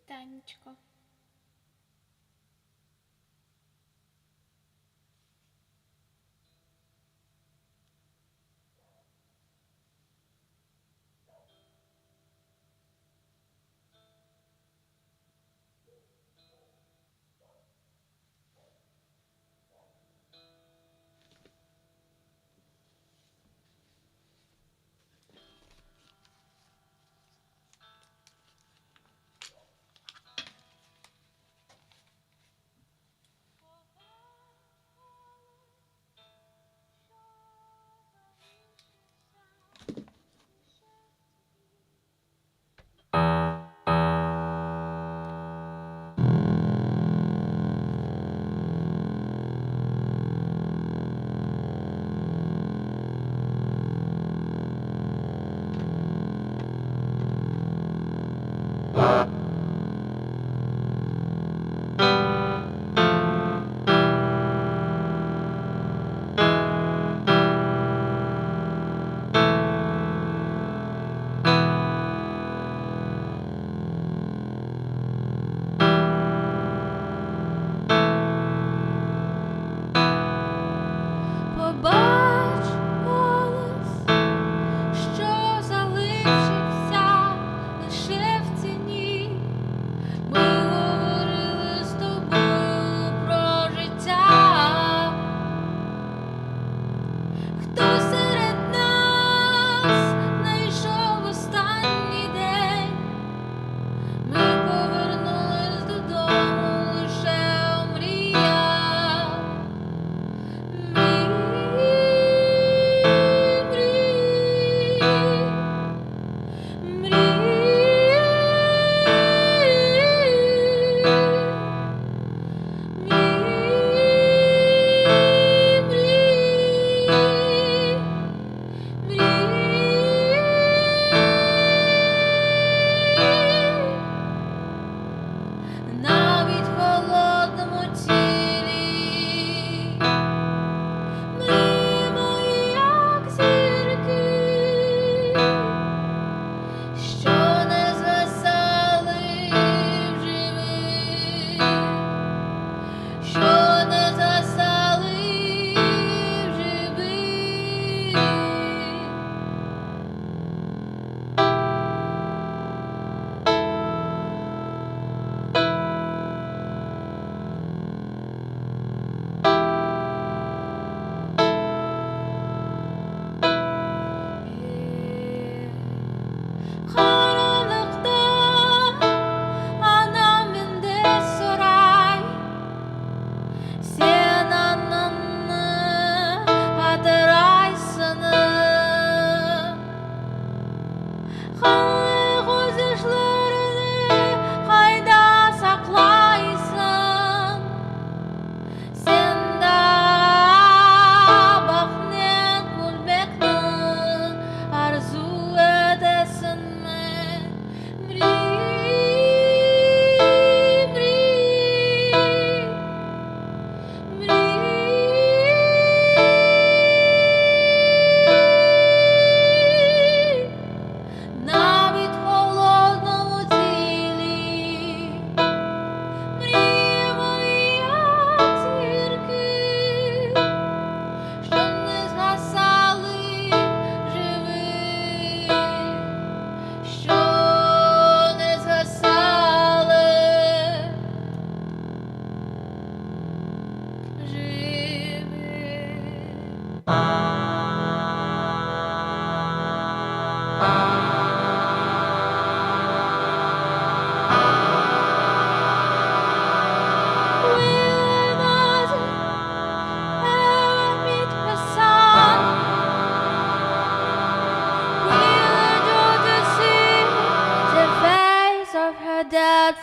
Танечко.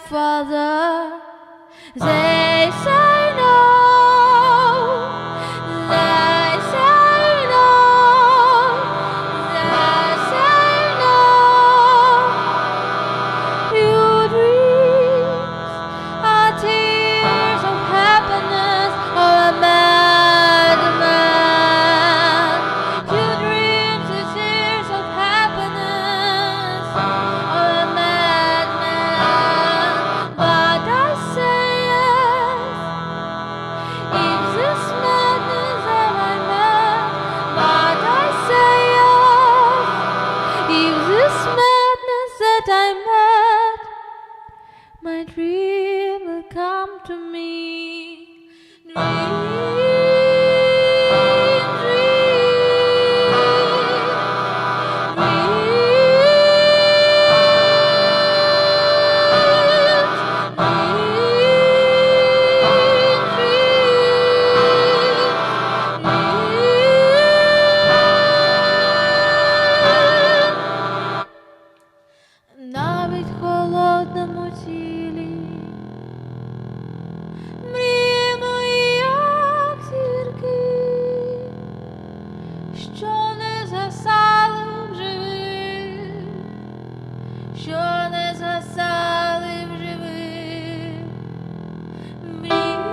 Father, they say no, they say no, they say no. Your dreams are tears of happiness of a madman. Your dreams are tears of happiness of a madman. come to me. Dream, навіть в холодному тілі мрії мої, як зірки, що не згасали в живих, що не згасали в живих. Мрії,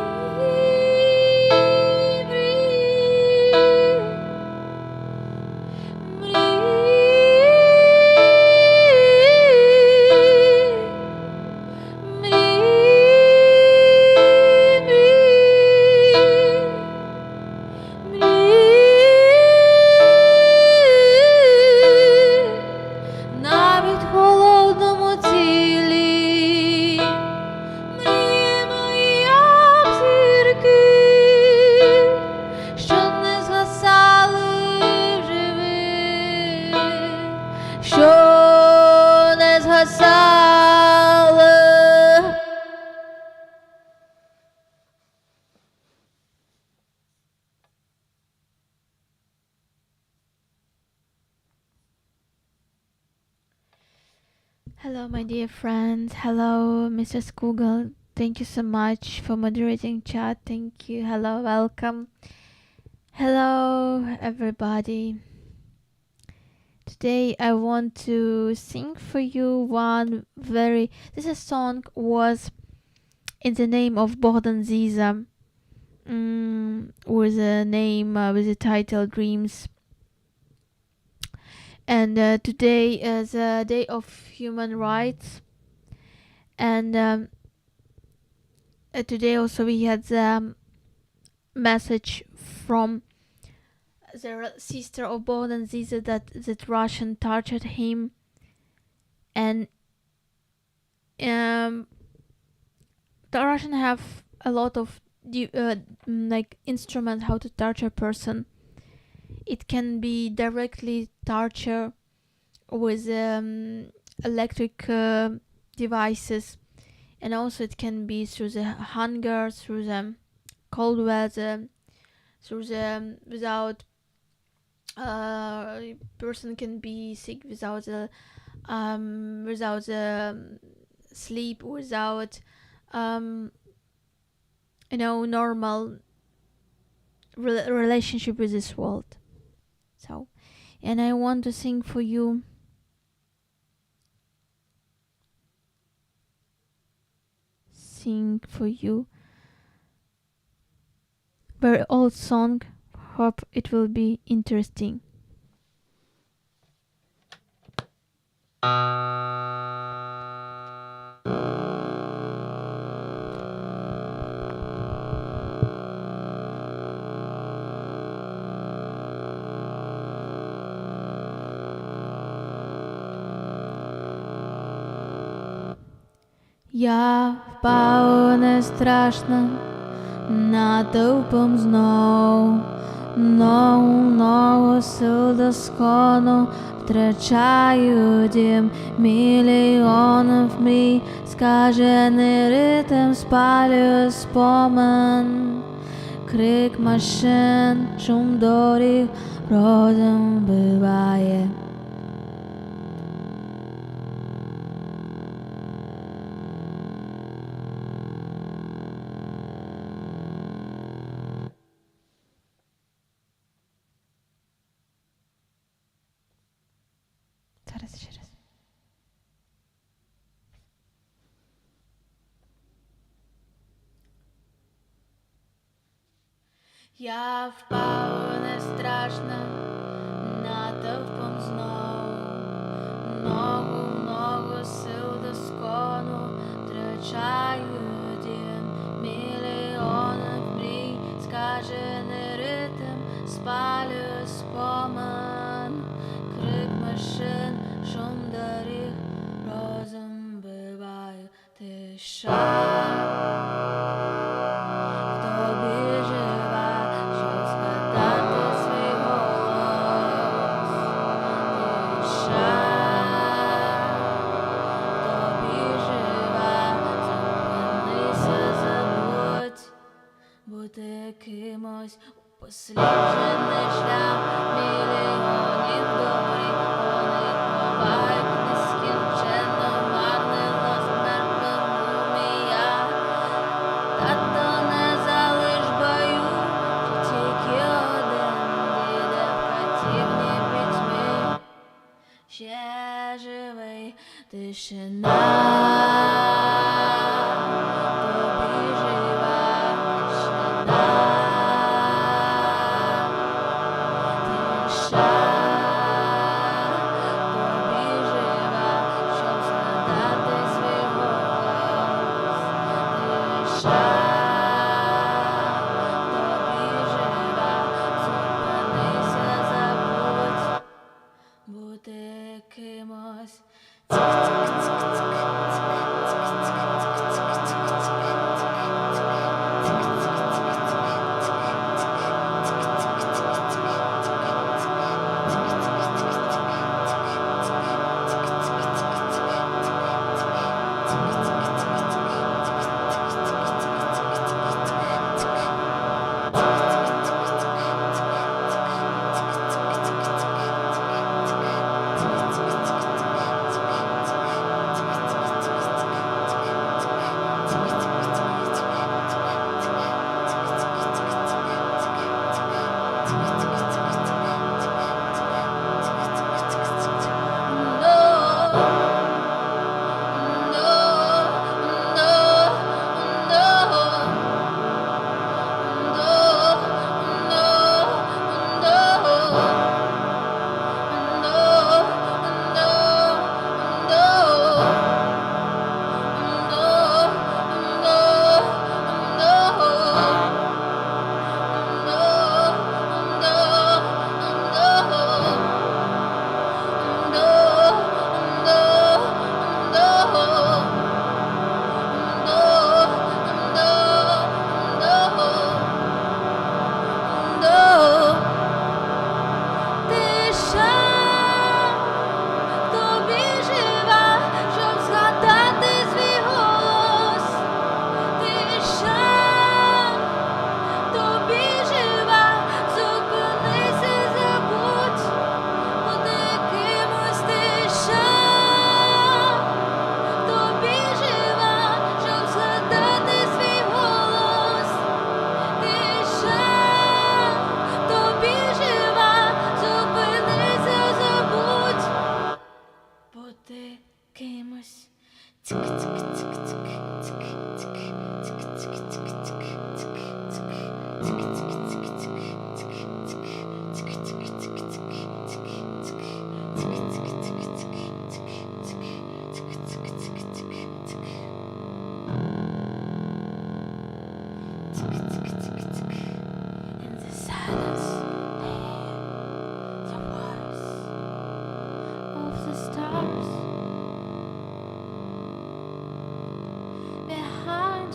навіть в холодному тілі мрії мої, як зірки, що не згасали в живих, що не згасали. Hello, my dear friends. Hello, Mrs. Google. Thank you so much for moderating chat. Thank you. Hello, welcome. Hello, everybody. Today I want to sing for you one very... This song was in the name of Bogdan Ziza, with a name, with the title Dreams. And today is a day of human rights, and today also we had the message from the sister of Bogdan Ziza that Russian tortured him, and the Russian have a lot of like instruments how to torture a person. It can be directly torture with electric devices, and also it can be through the hunger, through the cold weather, through the without person can be sick without sleep, without normal relationship with this world. So, and I want to sing for you very old song. Hope it will be interesting. Я впав не страшно натовпом знов, ногу сил до схону, втрачаю дім мільйонів мрій, скажений ритм спалює спомин, крик машин, шум доріг, розум вбиває. Я впав не страшно, натовпом знов, ногу сил до скону, втрачаю дім мільйонів мрій, скажений ритм спалює спомин, крик машин, шум доріг, розум вбиває тиша. кимось посліджений шлях мільйонів доларів. Вони ховають нескінченно марнило смертному мія. Тато не залиш бою, чи тільки один діде в катівні пітьми. Ще живий, тишина. Тобі жива тишина. Тиша. Тобі жива, щоб згадати свій голос. Тиша. Тобі жива, зупинися, забудь бути кимось.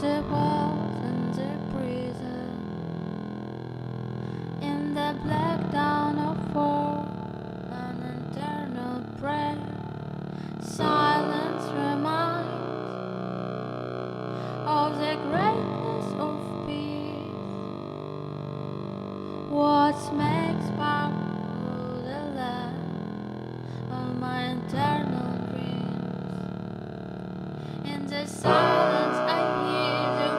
The walls and the prison, in the black dawn of war, an eternal prayer. Silence reminds of the greatness of peace. What makes powerful the land of my eternal dreams? In the silence I hear the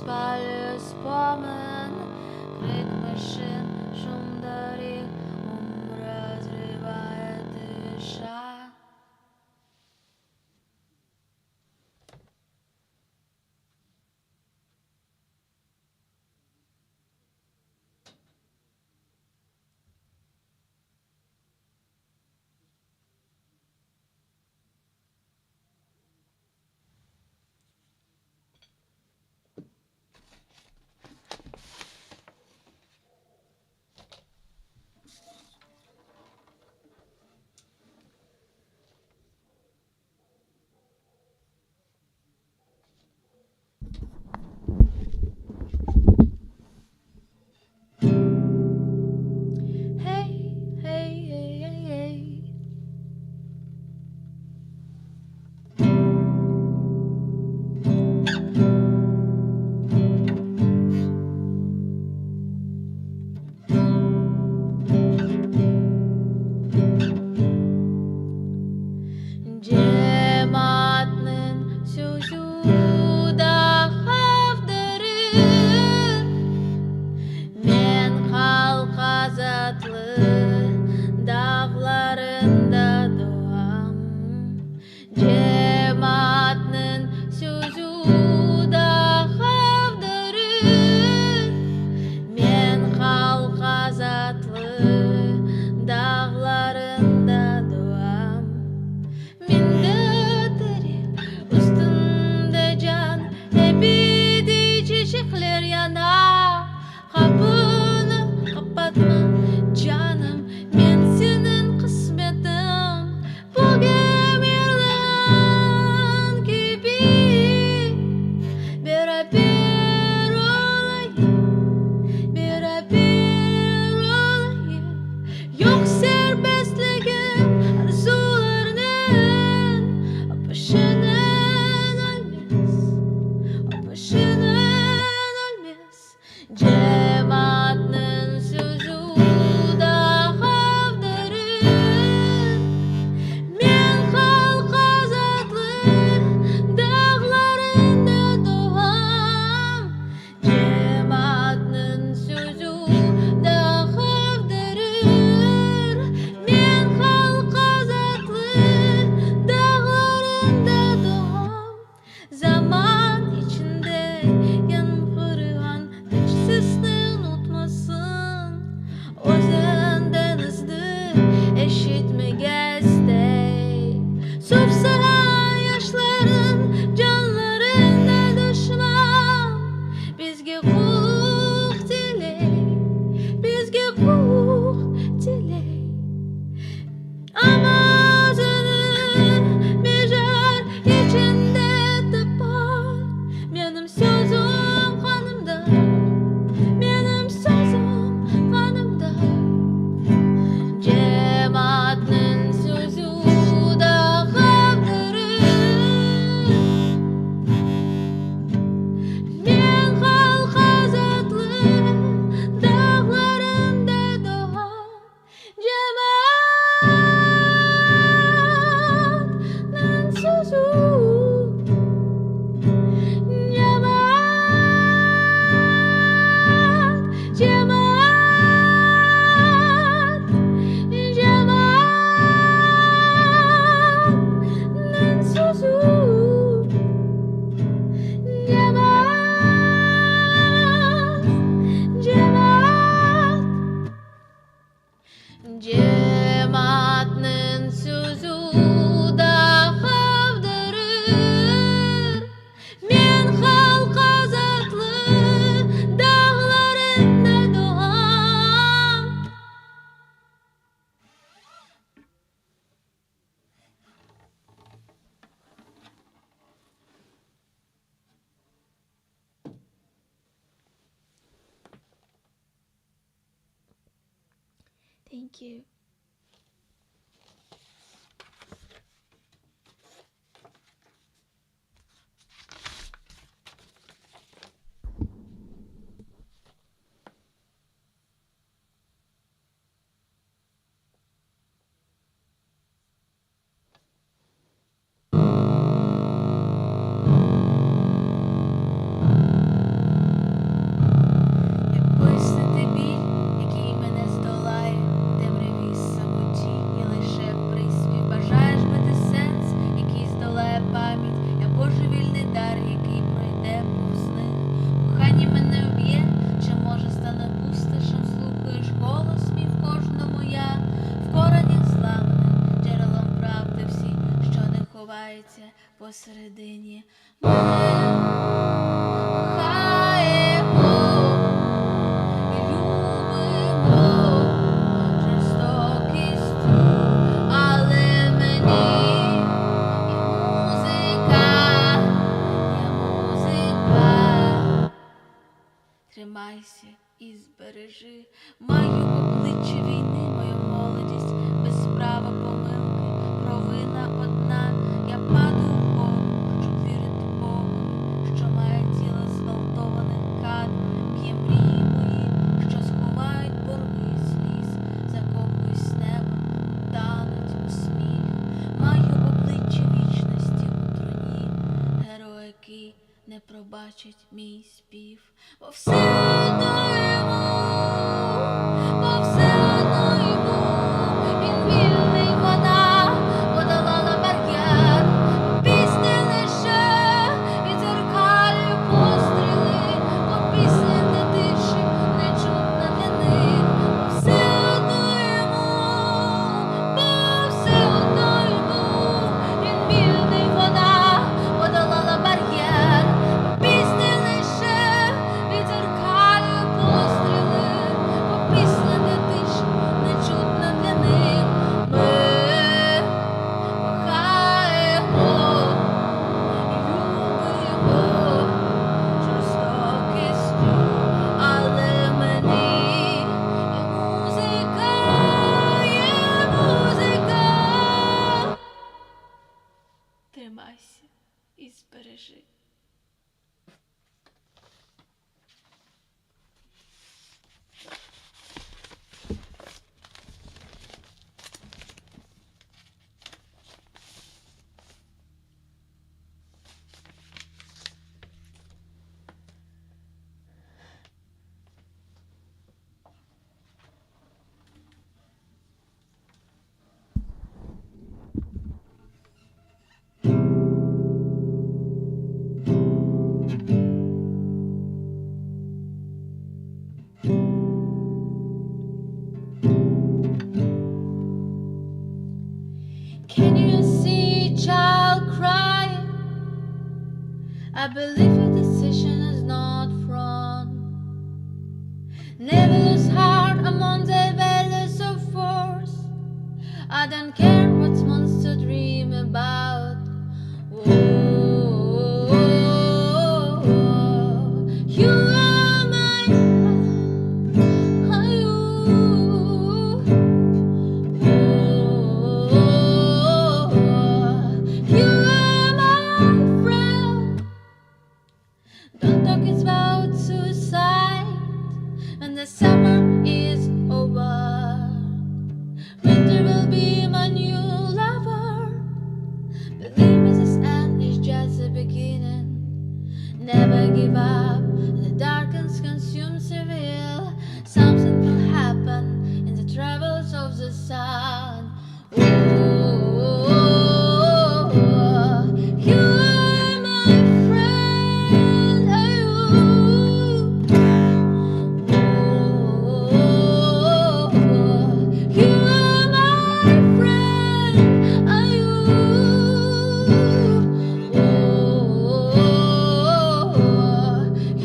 спали спомен, крик машин, шум дорог, разрывает дыша. Hey, hey, hey, hey, hey. Cemaatnin sujuda haftarı, men halka zatlı dağlarında doğam. Cemaatnin sujuda haftarı, men halka zatlı dağlarında doğam. Mindetleri üstünde can, ebedi çiçekler yana. Kapını kapatma canım, ben senin kısmetim. Bu gemirlen gibi beraber olayım, beraber olayım. Yok serbestliğim arzularının peşinden ölmez, peşinden ölmez. Cemaatnin sözü da haftarın, men halka zatlı dağlarında doğam. Cemaatnin sözü da haftarın, men halka zatlı dağlarında doğam. Zaman içinde yankıran hiç sesini unutmasın. O denizde eşitmegezde Subsahan yaşların canlarında düşman. Bizge hukuk diley, bizge hukuk diley. Ama seni mejar içinde tepar. Benim sözüm kanımda, benim sözüm kanımda. Cemaatnin sözü da haftarın, men halka zatlı dağlarında doğam. Cemaatnin sözü, cemaat, cemaat, cemaatnin sözü, cemaat, cemaat. Cemaatnin sözü da haftarır, men halka zatlı dağlarında doğam. Thank you. посередині ми кохаємо і любимо жорстокістю, але мені і музика, є музика. Тримайся і збережи мою обличчя війни, мою молодість, без права помилки, провина одна. Я падаю вгору, щоб вірити Богу, що має тіло зґвалтованих кат, б'є мрії мої, що сховають борги сліз, закопуюсь неба, тануть у сміх. Маю обличчя вічності у труні, героїки не пробачать мій спів, бо все одно йому, бо все одно йому, він вільний, вона подолала бар'єр, пісня лише відзеркалює постріли, бо пісня не тиші, не чутна для них, бо все одно йому, бо все одно йому, він вільний, вона подолала бар'єр, пісня лише відзеркалює постріли, бо пісня не тиша, не чутна для них. Ми кохаємо і любимо жорстокістю, але мені є музика, є музика. Тримайся і збережи. Can you see a child crying? I believe your decision is not wrong. Never lose heart among the values of force. I don't care what monster dream about. Whoa, you are my are you? You are my friend. Don't talk about suicide when the summer is over. Winter will be my new lover. Believe me, this end is just the beginning. Never give up. The darkness consumes reveal. Something will happen in the travels of the sun. You are my friend. You are my friend.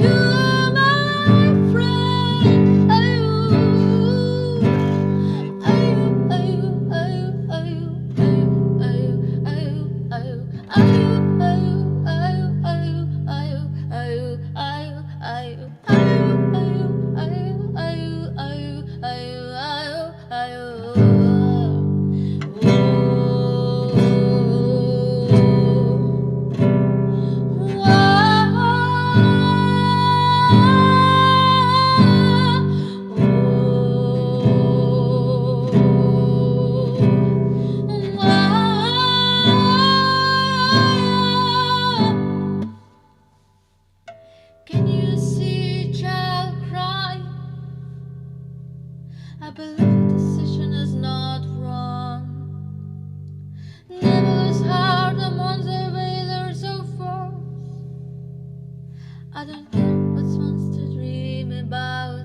You are my friend. Can you see a child cry? I believe the decision is not wrong. Never lose heart among the wailers of force. I don't care what wants to dream about.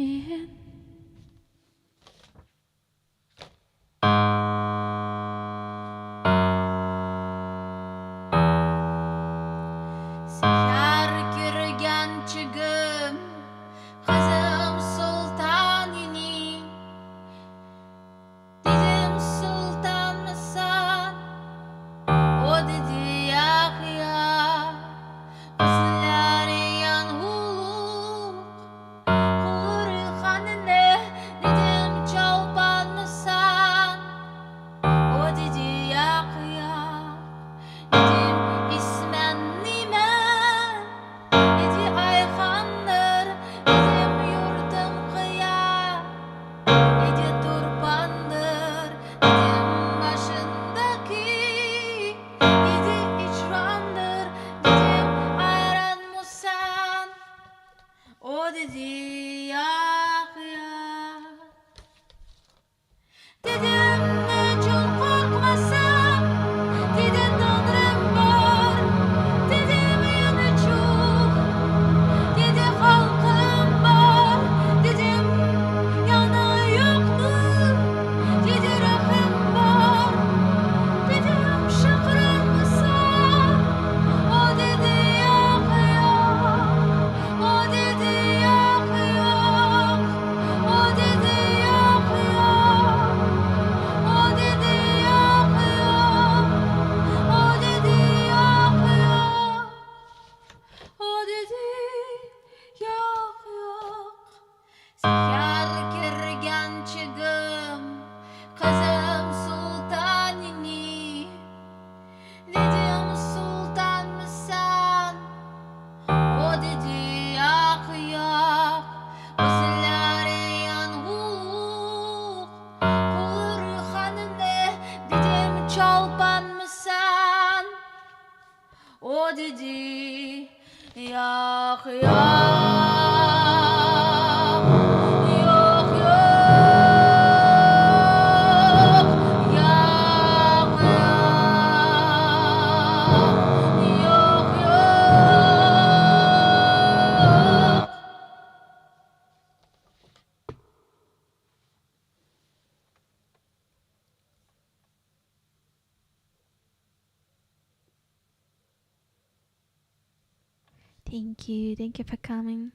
мен Sihar kirgan çigim Kızım sultan ini Dedim sultan mısın O dedi ya ya Kızları yan huluk Kulur hanine Dedim çalpan mısın O dedi ya ya Dedim ismen nimen Dedi ayhandır Dedim yurdum kıya Dedi turpandır Dedim başındaki Dedi icrandır Dedim ayran musan O dedi ya ya Dedim niçin korkmasam Dedi tanrım var Dedim yanı çok Dedi halkım var Dedim yana yoktur Dedi rahim var Dedim şükran mısın O dedi yok yok O dedi yok yok O dedi yok yok O dedi yok yok O dedi yok yok O dedi yok yok Sihar kirgan çigim Kızım sultan ini Dedim sultan mısın O dedi yok yok Kızları yan huluk Kulur hanine Dedim çalpan mısın O dedi yok yok Yok yok Yok yok Yok yok Thank you for coming.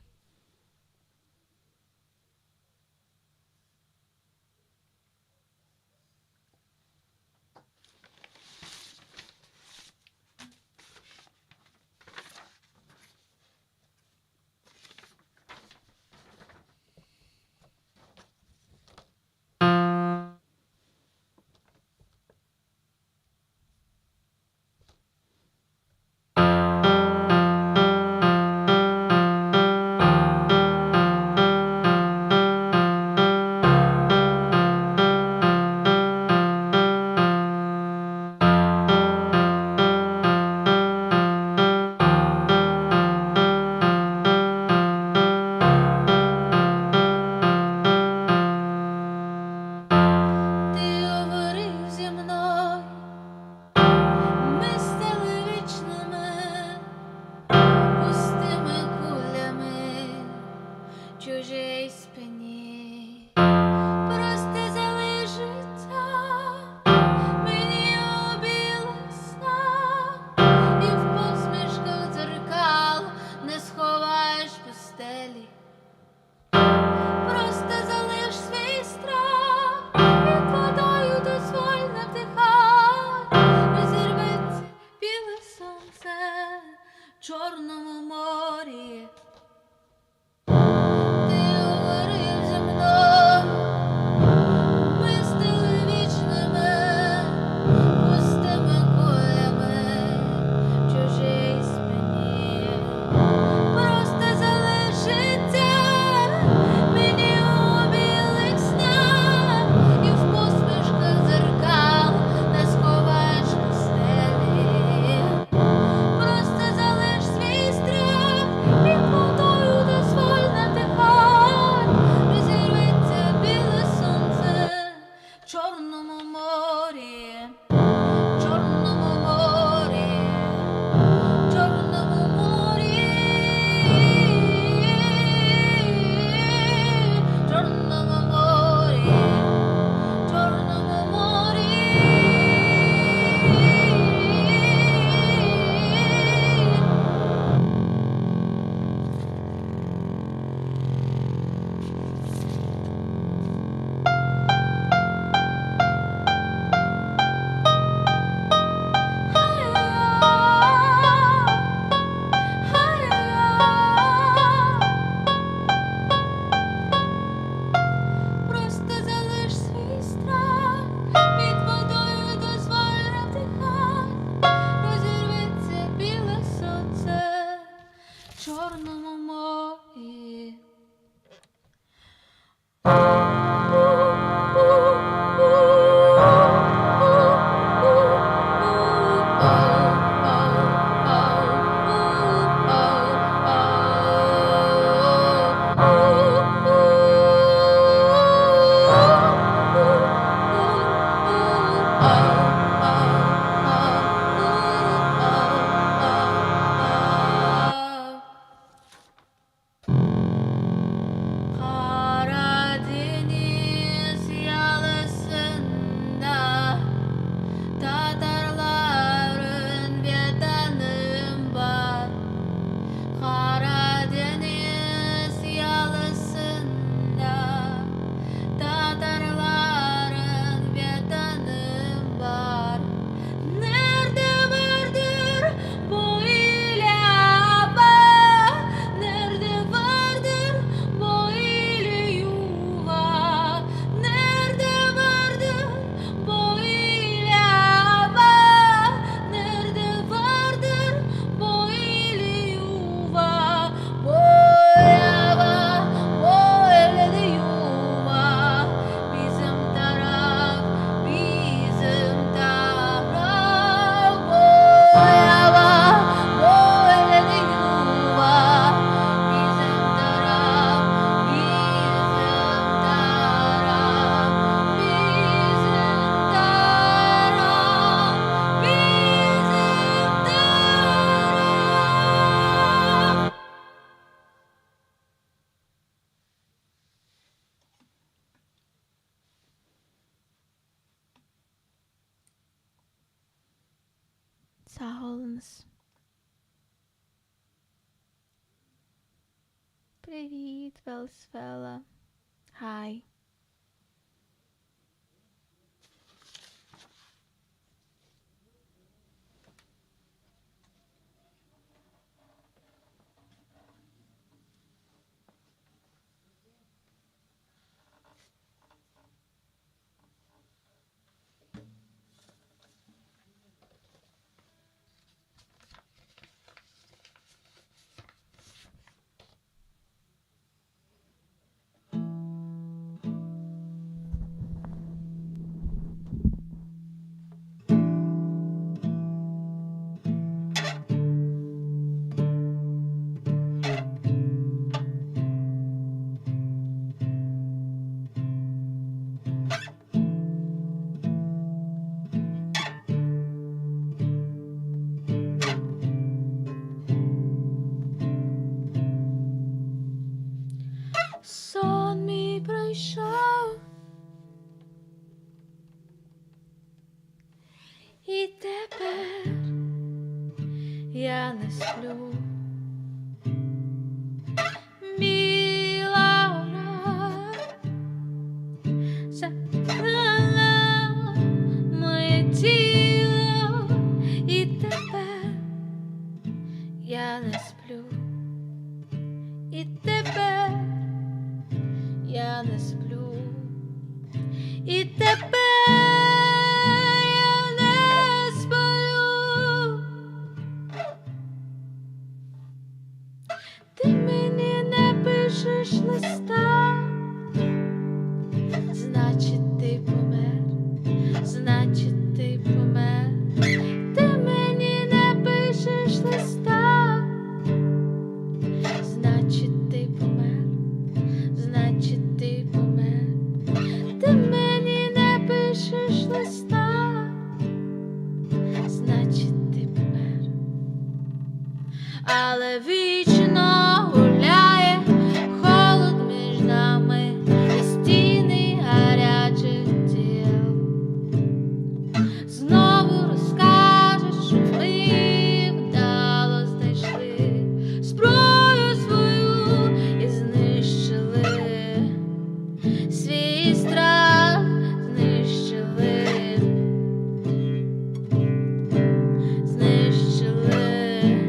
Silence. Привіт, Велсфела. Hi. Сон мій пройшов, і тепер я не сплю. Біла гора закрила моє тіло, і тепер я не сплю. І тепер я не сплю, і тепер я не сплю. Ти мені не пишеш листа, значить ти помер, значить ти помер. Ти мені не пишеш листа, значить ти помер, значить ти помер. Ти мені не пишеш листа, значить ти помер. Але вічно гуляє холод між нами і стіни гарячих тіл. Знову розкажеш, що ми вдало знайшли зброю свою і знищили свій страх, знищили, знищили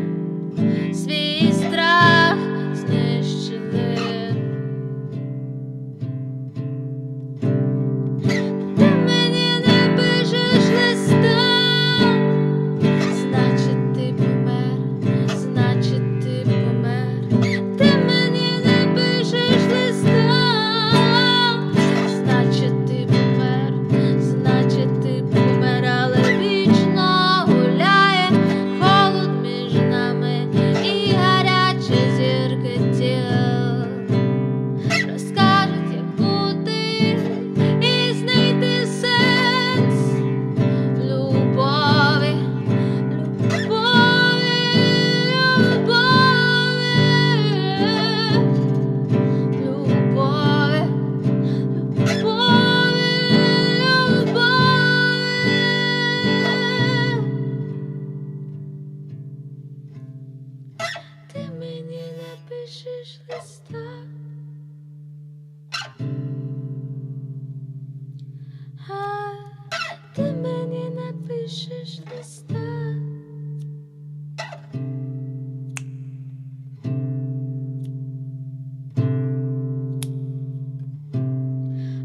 свій страх, знищили. Ти мені не пишеш листа, значить ти помер, значить ти помер. Ти мені не пишеш листа, значить ти помер, значить ти помер. Але вічно гуляє холод між нами і гарячі зірки тіл. Розкажуть, як бути і знайти сенс в любові, любові, любові, любові, любові, любові. Ти мені не пишеш листа, а ти мені не пишеш листа.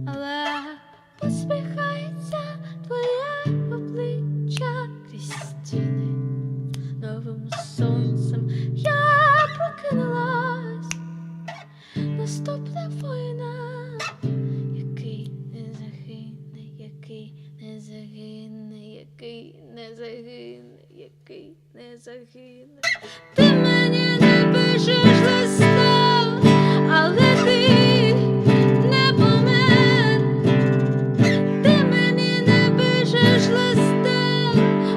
Але посміхається твоє обличчя крізь стіни. Новим сонцем я прокинулась. Наступна війна, який не загине, який не загине, який не загине, який не загине. Ти мені не пишеш листа, але ти не помер. Ти мені не пишеш листа,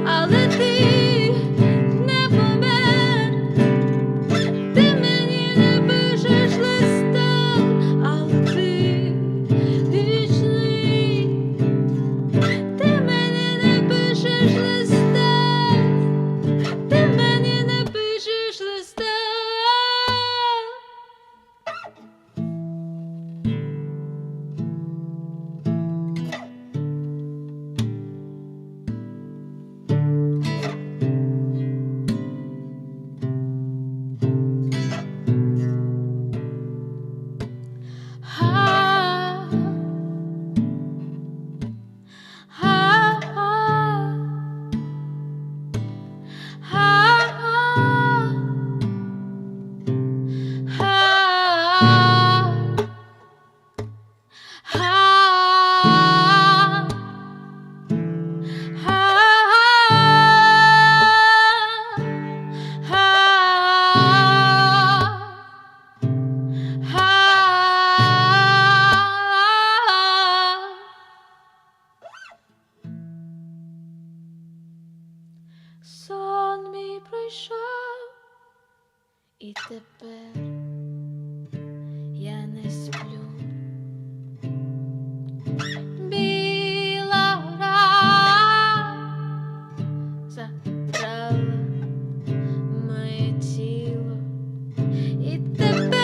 але ти не помер. Ти мені не пишеш листа, але ти вічний. Ти мені не пишеш листа, Сон мій пройшов, і тепер я не сплю. Біла гора забрала моє тіло, і тепер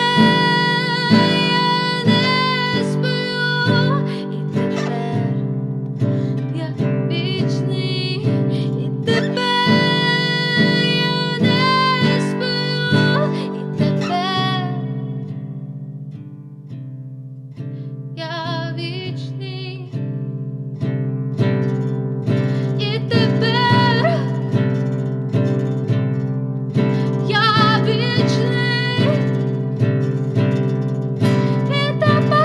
я не сплю, і тепер я вічний, і тепер я не сплю, і тепер я вічний, і тепер я вічний, і тепер.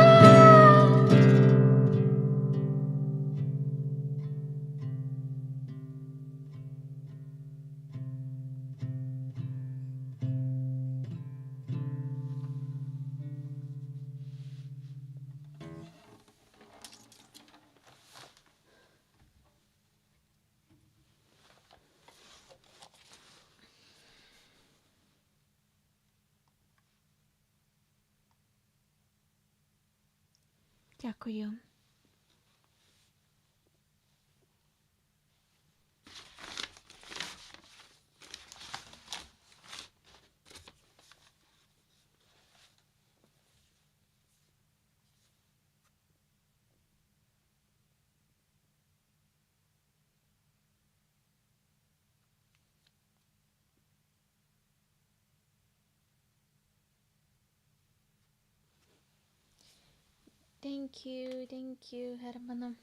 Дякую. Thank you, Hermano.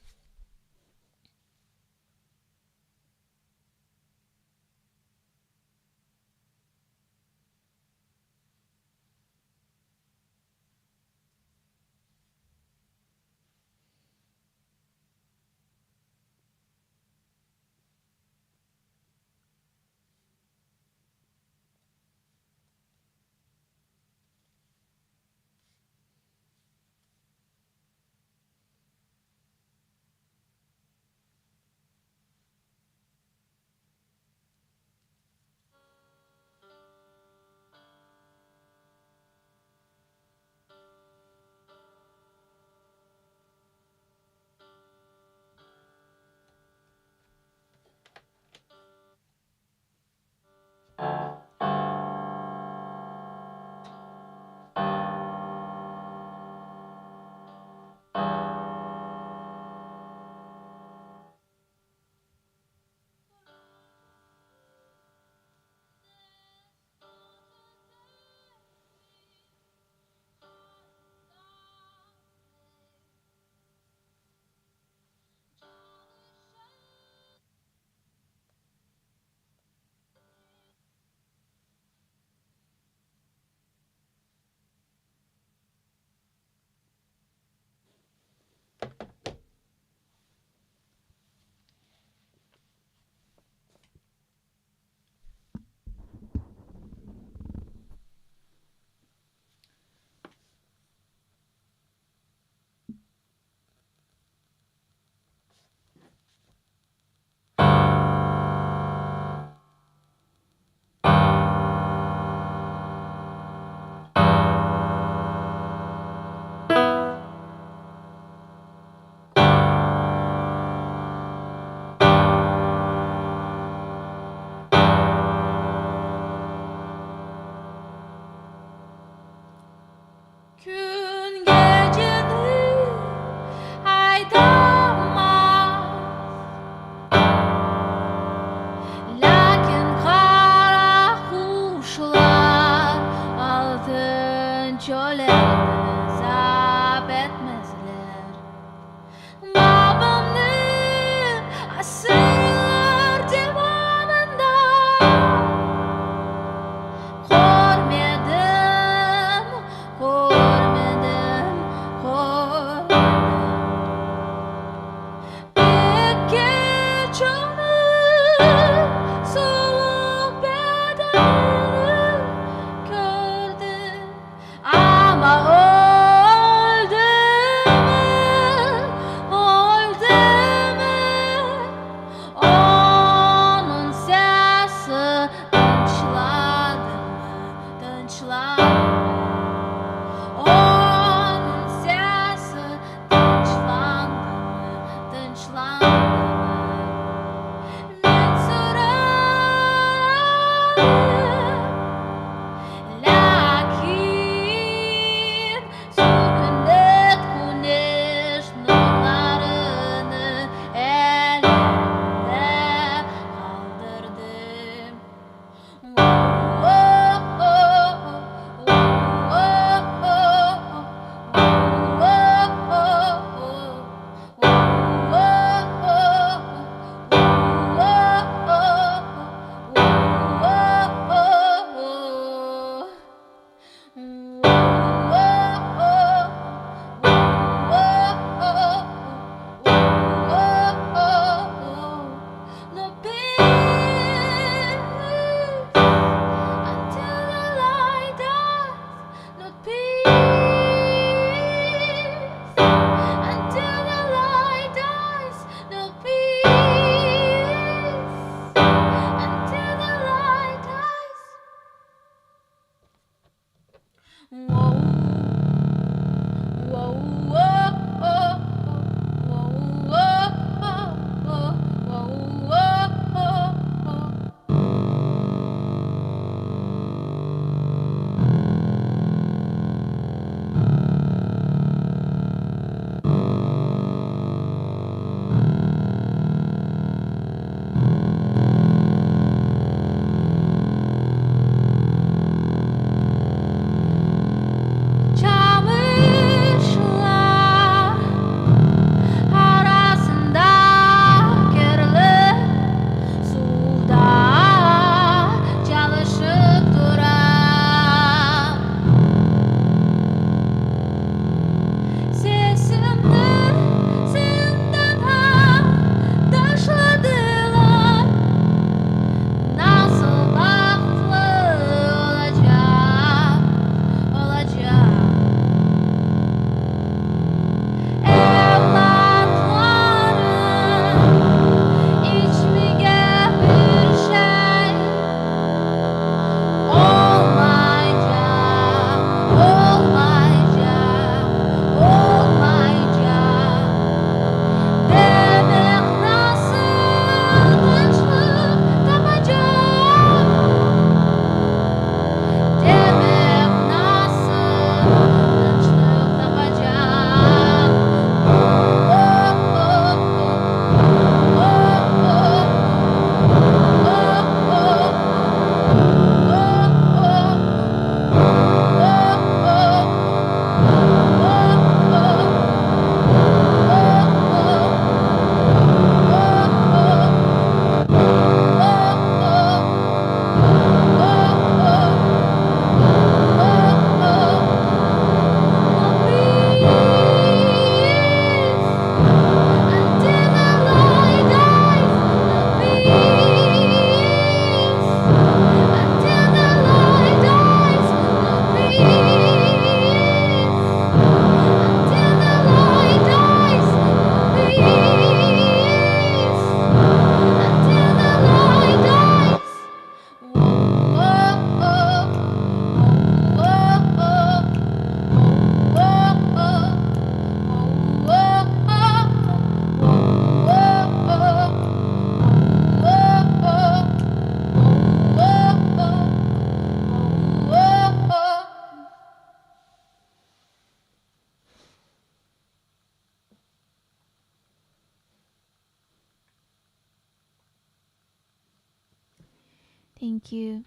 Thank you.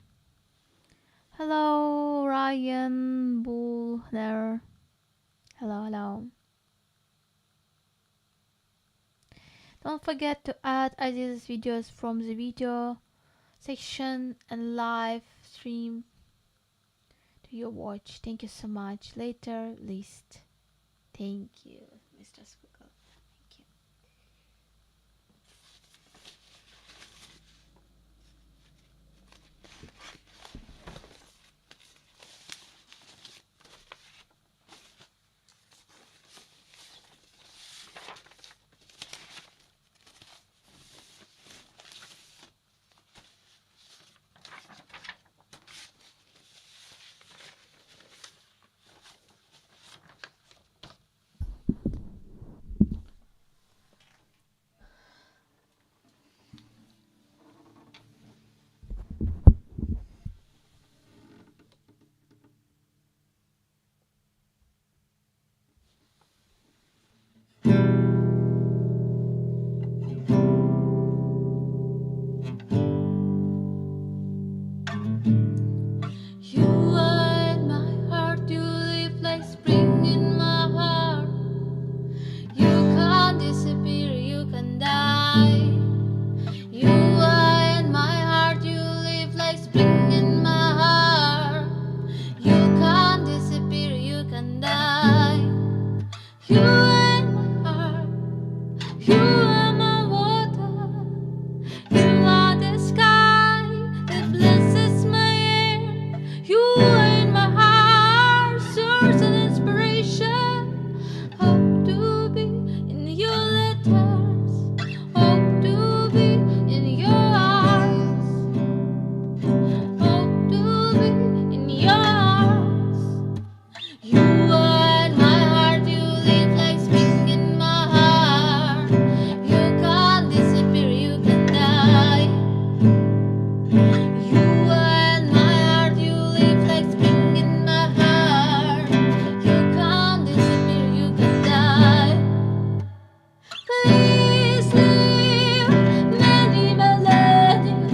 Hello, Ryan Bull there. Hello, hello. Don't forget to add Aziza's videos from the video section and live stream to your watch. Thank you so much. Later list. Thank you, Mr. Squiggle. Thank you. You are in my heart, you live like spring in my heart. You can't disappear, you can die. You are in my heart, you live like spring in my heart. You can't disappear, you can die. You are in my heart, you are my water. You are the sky that blesses my air. You are in my heart, source and inspiration. Hope to be in your letters, hope to be in your eyes, hope to be in your arms. You are in my heart, you live like spring in my heart. You can't disappear, you can die. You are in my heart, you live like spring in my heart. You can't disappear, you can die. Please leave many melodies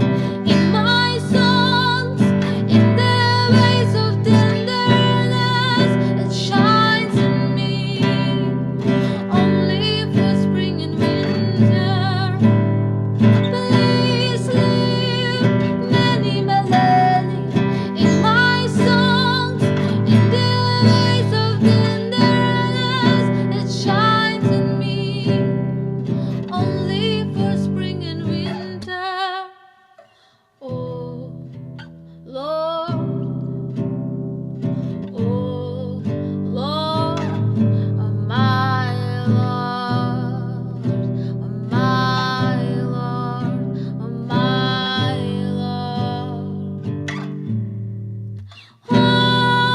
in my songs, in the ways of tenderness that shines in me, only for spring and winter. Please leave many melodies in my songs, in the ways of tenderness that shines in me, only for spring and winter. Oh Lord, oh Lord, oh my Lord, oh my Lord, oh my Lord,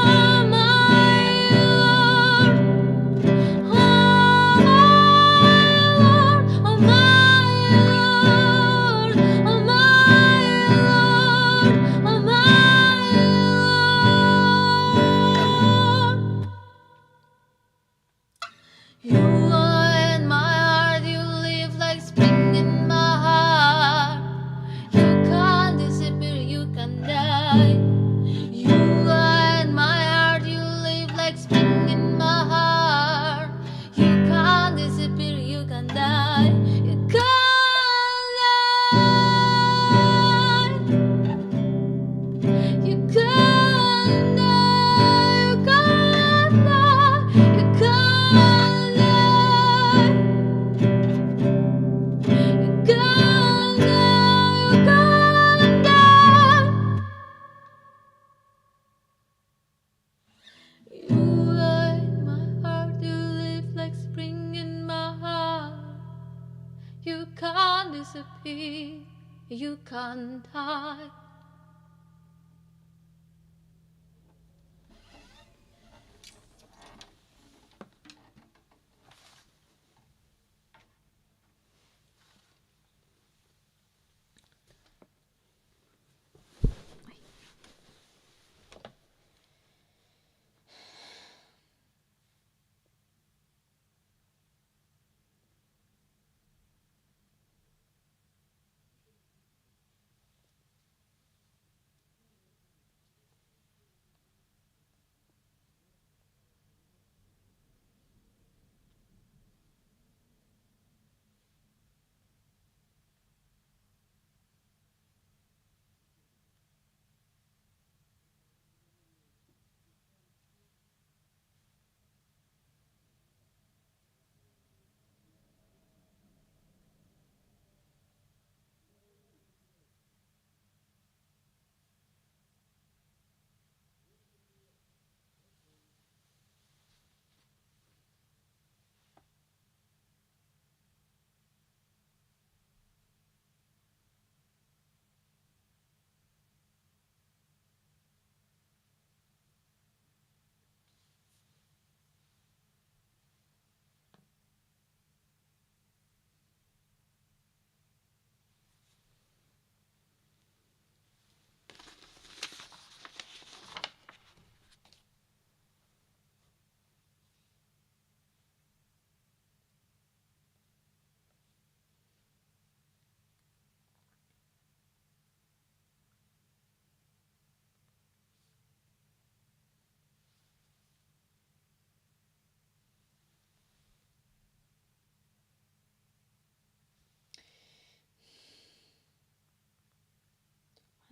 oh my Lord. You are in my heart, you live like spring in my heart. You can't disappear, you can die. You are in my heart, you live like spring in my heart. You can't disappear, you can die. You can't die. You can't die. You can't die. You can't die. You can't die. You can't die. You are in my heart, you live like spring in my heart. You can't disappear, you can't hide.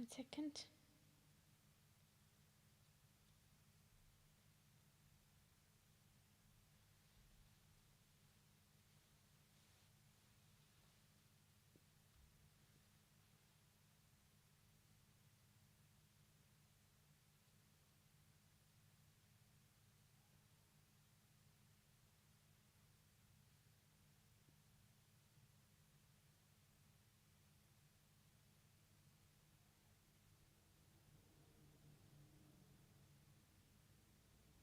One second.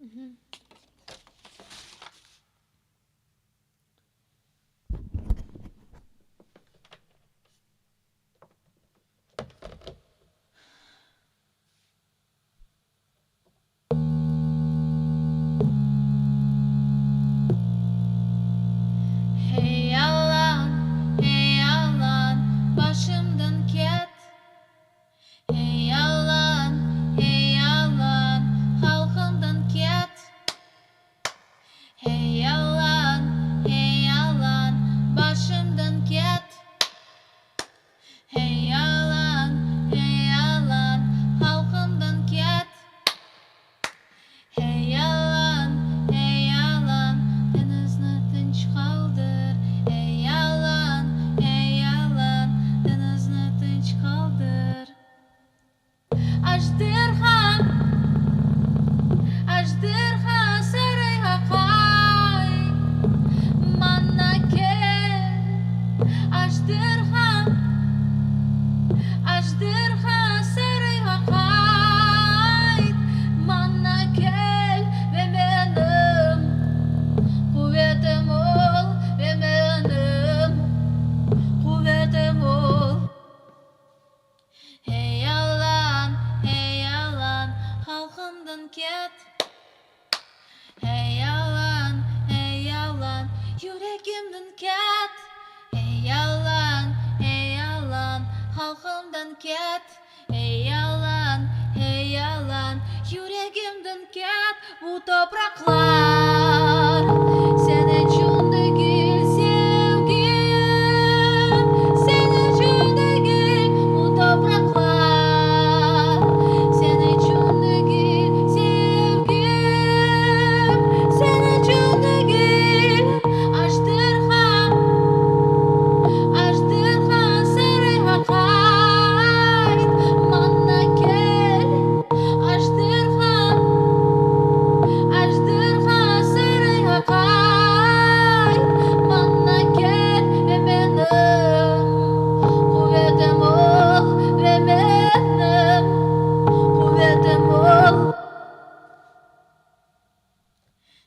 Mm-hmm. Hey Alan, başımdan ket. Hey Alan, halkımdan ket. Hey Alan, başımdan ket. Hey Alan, halkımdan ket. Hey Alan, denizini tinç kaldır. Hey Alan, denizini tinç kaldır. Аждирха сарай хақай манна кел. Аждирха сарай хақай манна кел. Ve benim kuvvetim ol, ve benim kuvvetim ol. Hey Alan, halkımdan ket. Hey Alan, yüreğimden ket. Hey Alan, halkımdan ket. Hey Alan, yüreğimden ket. Bu topraklar senin için değil sevgim. Senin için değil bu topraklar. Senin için değil sevgim. Senin için değil. Açtırha saray hakayt manna kel. Açtırha saray hakayt manna kel. Ve benim kuvvetim ol, ve benim kuvvetim ol.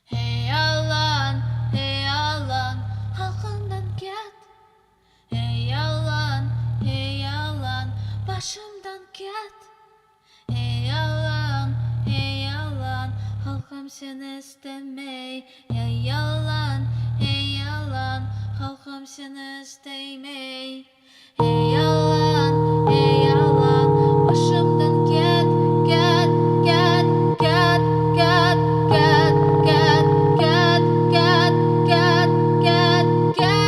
Hey Alan, halkımdan ket. Hey Alan, başımdan ket. Hey Alan, halkım seni istemey. Hey Alan, halkım seni istemey. Hey Alan, başımdan ket, ket, ket, ket, ket, ket, ket, ket, ket, ket, ket, ket, ket, ket,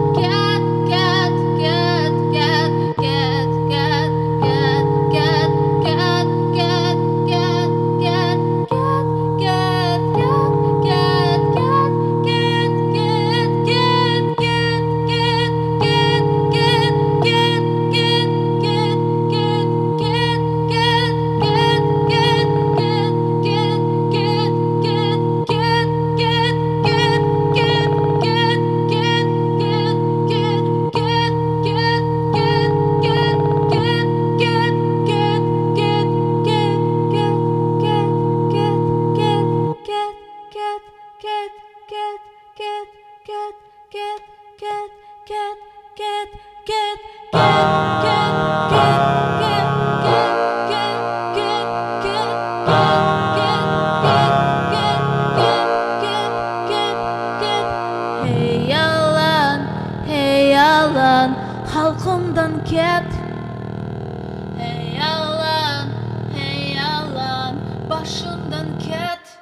ket, ket, ket, ket, halkımdan ket. Hey Alan, başımdan ket.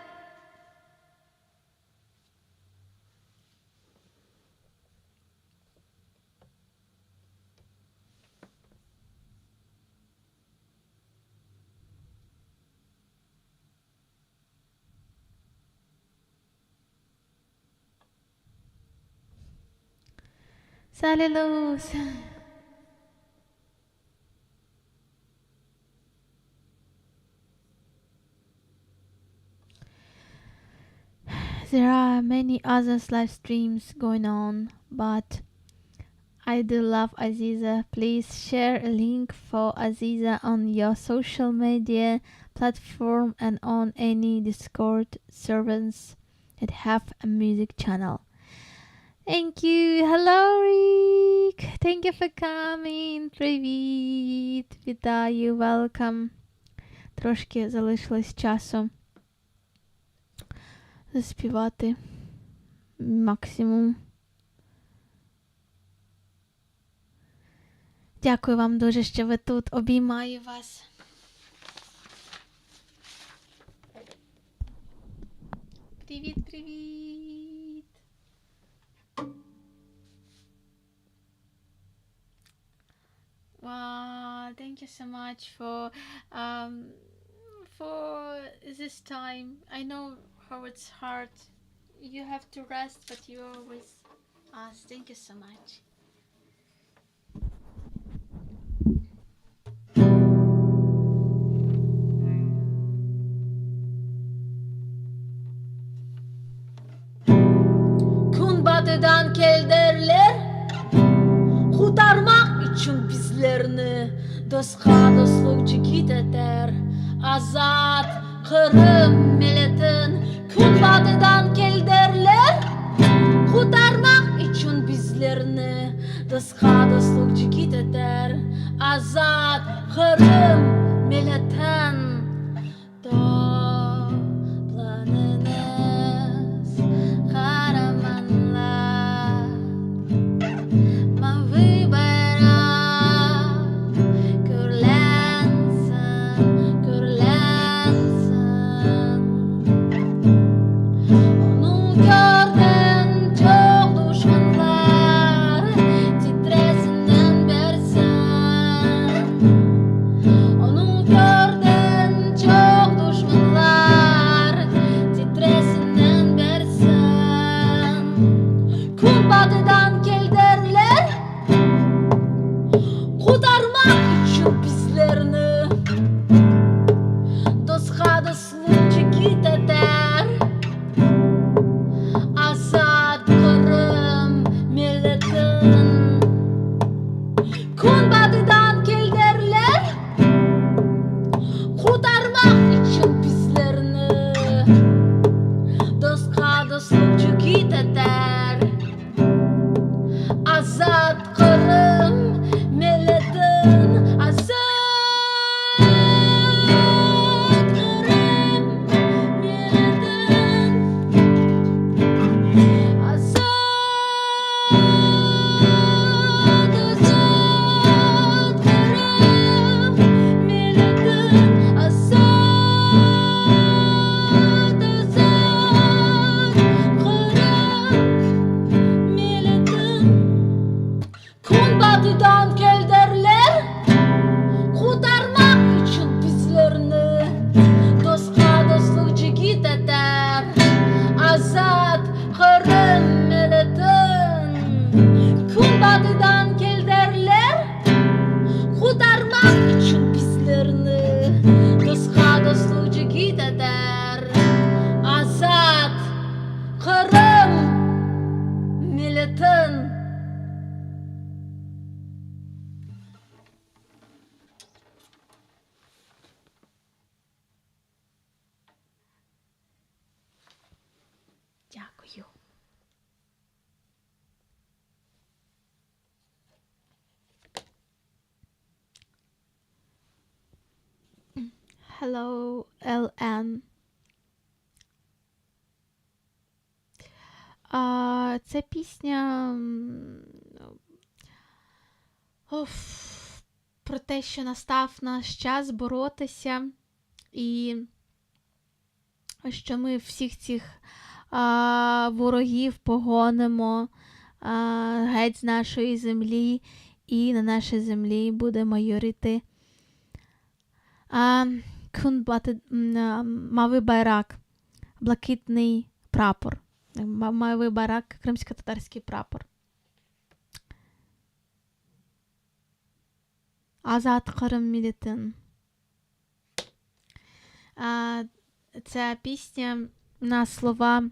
Salilus. There are many other live streams going on, but I do love Aziza. Please share a link for Aziza on your social media platform and on any Discord servers that have a music channel. Thank you. Hello, Rick. Thank you for coming. Привіт. Вітаю. Welcome. Трошки залишилось часу заспівати максимум. Дякую вам дуже, що ви тут. Обіймаю вас. Привіт. Wow, thank you so much for this time. I know how it's hard. You have to rest, but you always ask. Thank you so much. Kun batıdan kelderler kurtarmak için bizlerini dostka dostluk cigit eder azat Kırım milletin kun batıdan kelderler kurtarmak için bizlerini dostka dostluk cigit eder azat Kırım milletin toplanınız kahramanlar mavi bayrak gürlensin onu gördün çok düşmanlar titresinden bersen onu gördün çok düşmanlar titresinden bersen kun batıdan gel derler kurtarmak için bizlerini dostka dostluk cigit eder azat Kırım milletin kun batıdan gel derler kurtarmak için bizlerini dostka dostluk cigit eder azat Kırım milletin azat Kırım milletin azat Kırım milletin Kırım milletin kun batıdan gel derler kurtarmak için bizlerini dostka dostluk cigit eder azat Kırım milletin kun batıdan gel derler kurtarmak için bizlerini dostka dostluk cigit eder azat Kırım milletin. Дякую. Hello, LN. Це пісня про те, що настав наш час боротися, і що ми всіх цих ворогів погонимо геть з нашої землі, і на нашій землі буде майорити мавий байрак, блакитний прапор. Мавий байрак, кримсько-татарський прапор. Азат Крим Мілітин. Це пісня на слова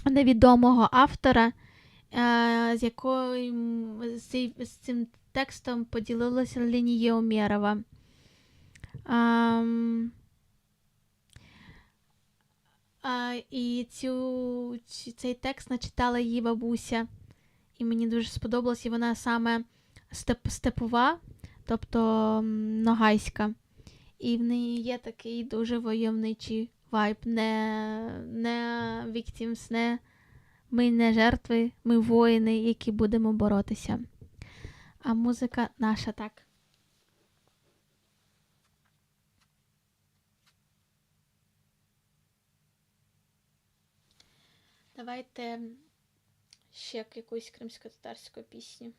невідомого автора, з цим текстом поділилася Лінія Умєрова. І цей текст начитала її бабуся, і мені дуже сподобалось, і вона саме степова, тобто ногайська. І в неї є такий дуже войовничий вайб, не victims, ми не жертви, ми воїни, які будемо боротися. А музика наша так. Давайте ще якусь кримсько-татарську пісню.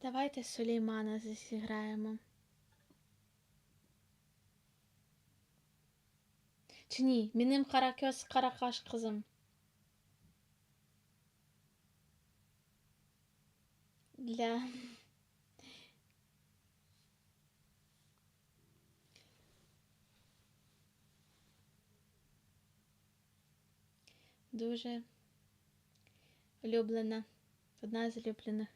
Давайте Сулеймана зіграємо. Чи ні? Benim Karaköz Karakaş kızım. Для... Дуже улюблена. Одна з улюблених.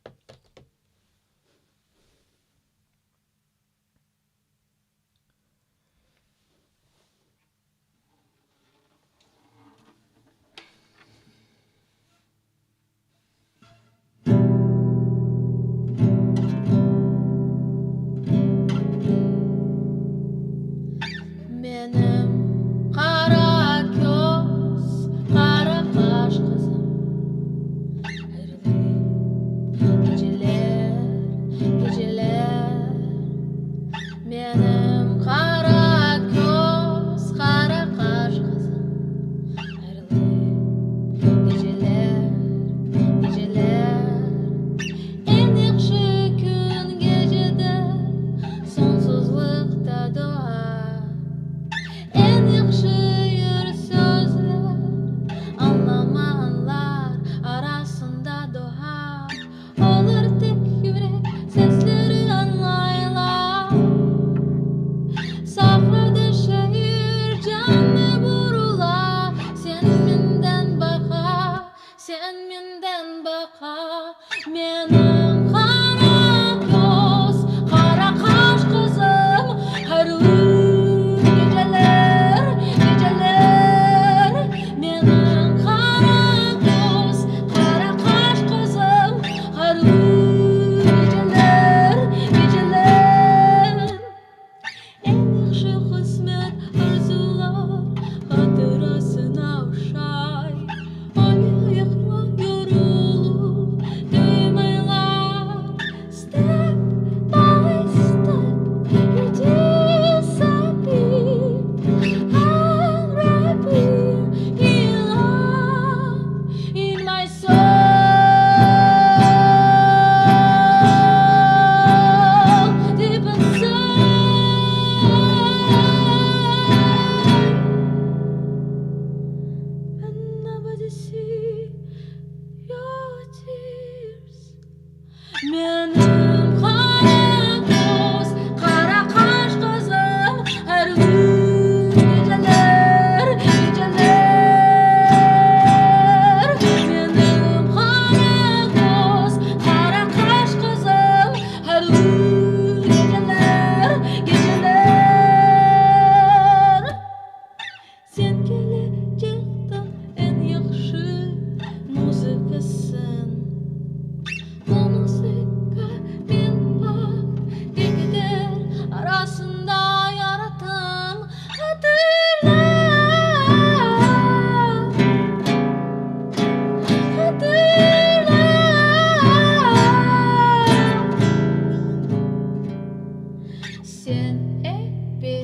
Sen hep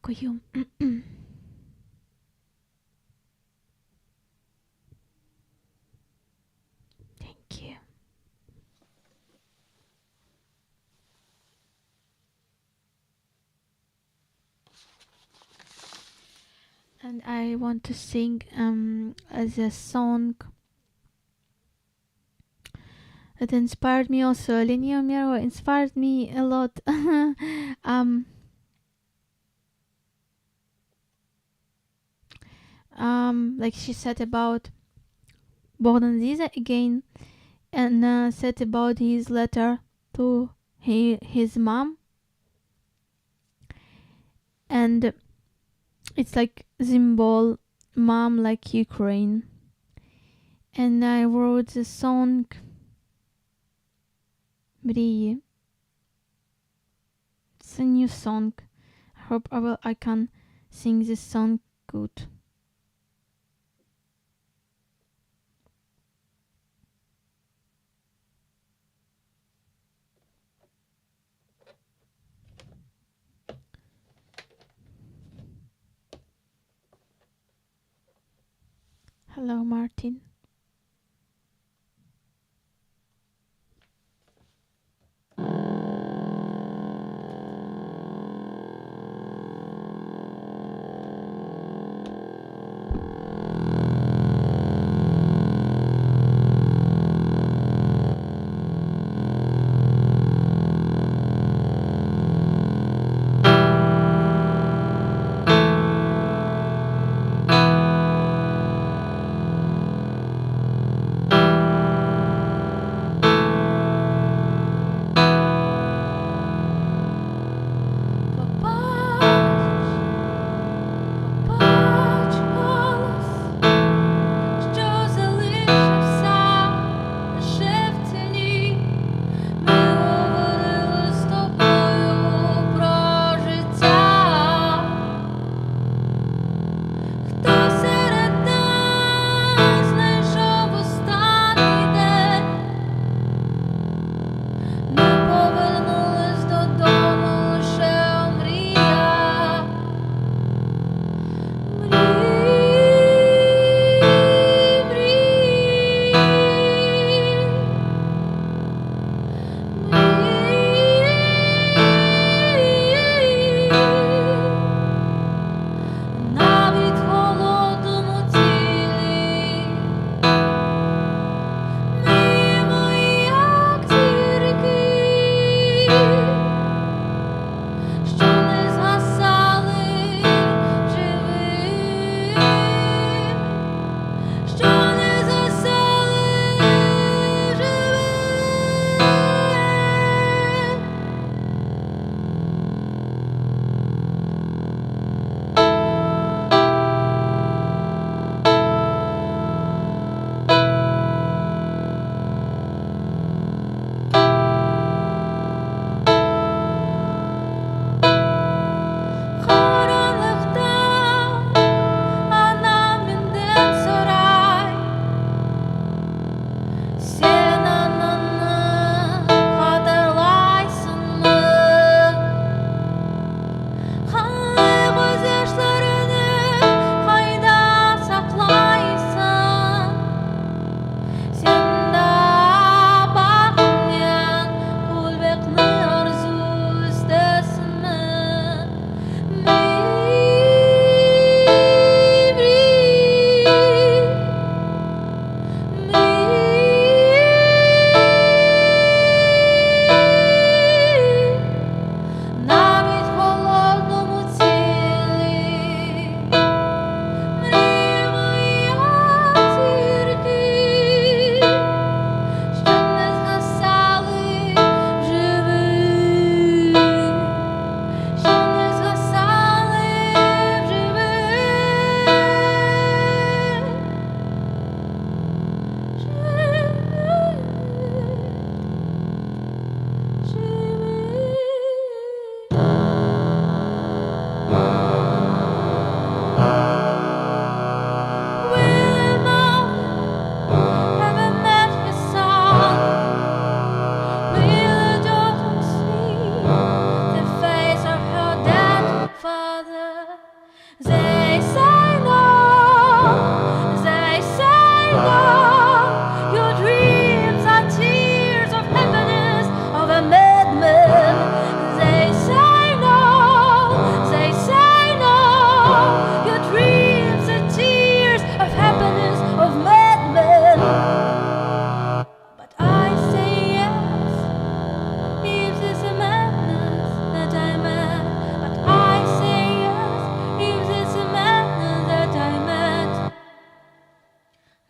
Дякую. Thank you. And I want to sing as a song that inspired me also. Linio Miro inspired me a lot. Like she said about Aziza again, and said about his letter to his mom, and it's like symbol mom like Ukraine. And I wrote the song Mrії. It's a new song. I hope I can sing this song good. Hello, Martin.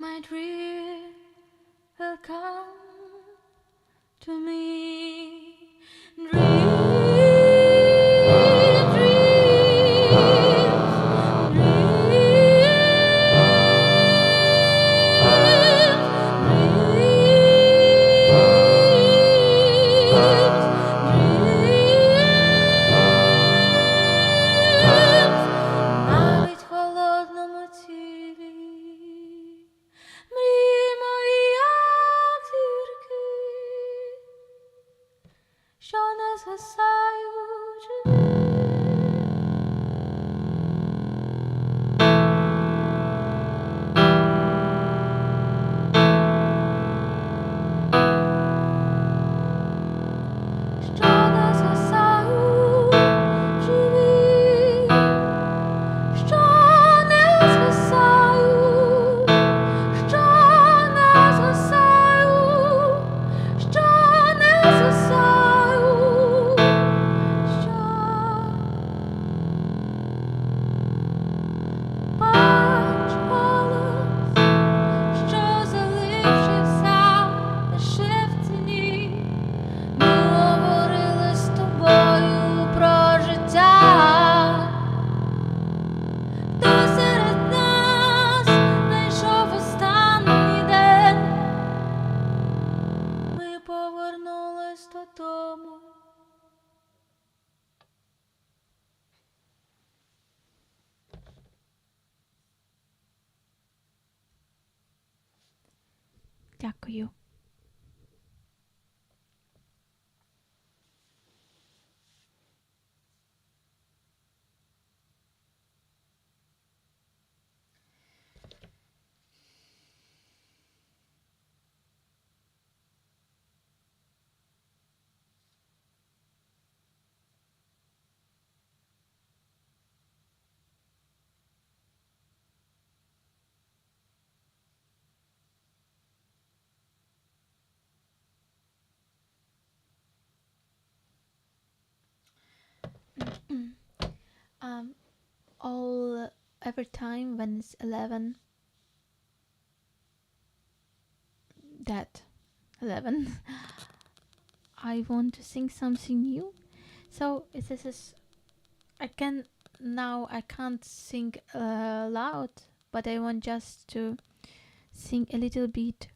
My dream will come to me. Навіть в холодному тілі мрії мої, як зірки, що не згасають. Що не згасають живі, що не згасають, що не згасають, що не згасають, бач голос, що залившися лише в тіні. Ми говорили з тобою про життя. Хто серед нас знайшов останній день? Ми повернулись додому. Дякую. Every time when it's 11, that 11, I want to sing something new. So this is, I can't sing loud, but I want just to sing a little bit,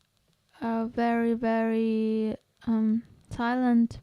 very, very silent.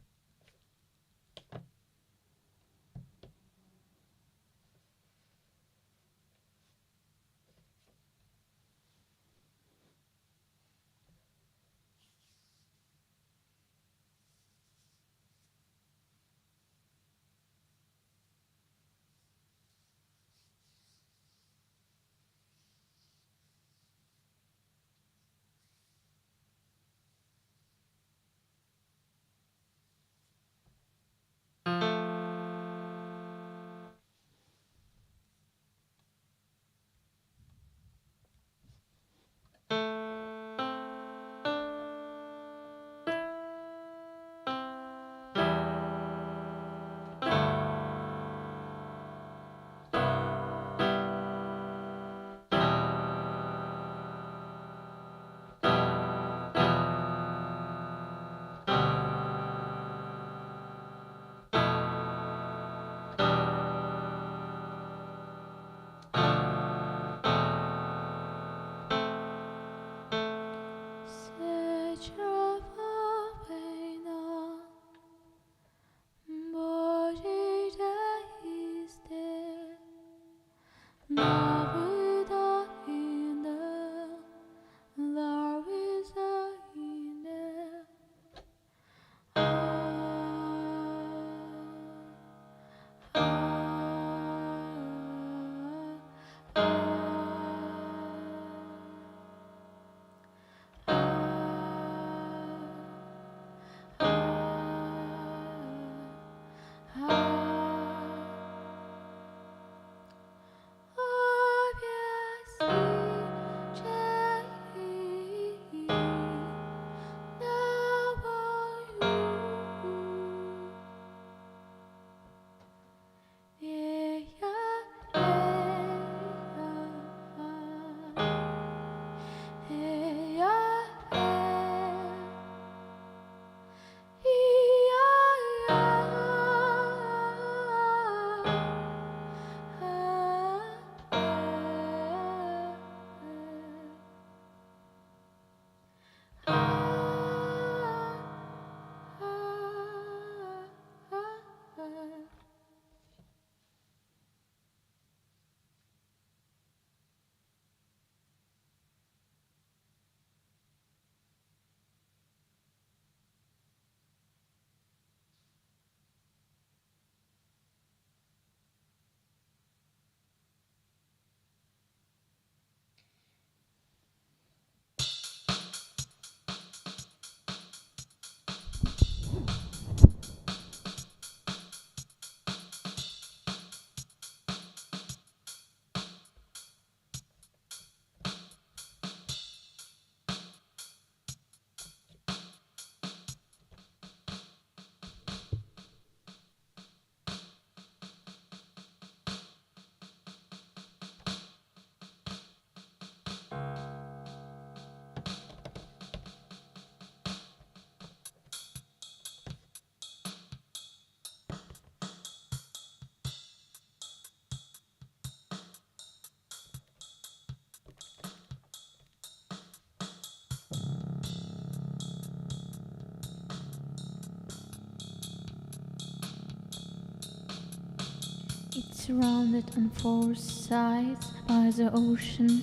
It's surrounded on four sides by the ocean.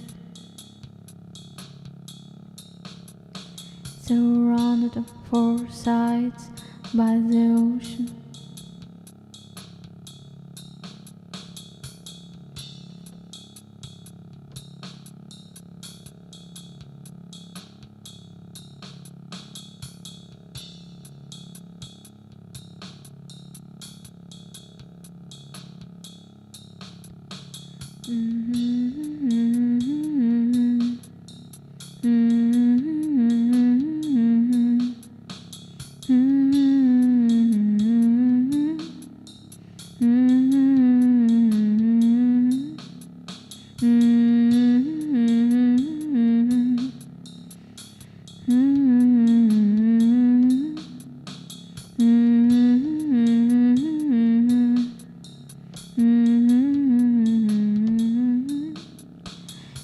Surrounded on four sides by the ocean.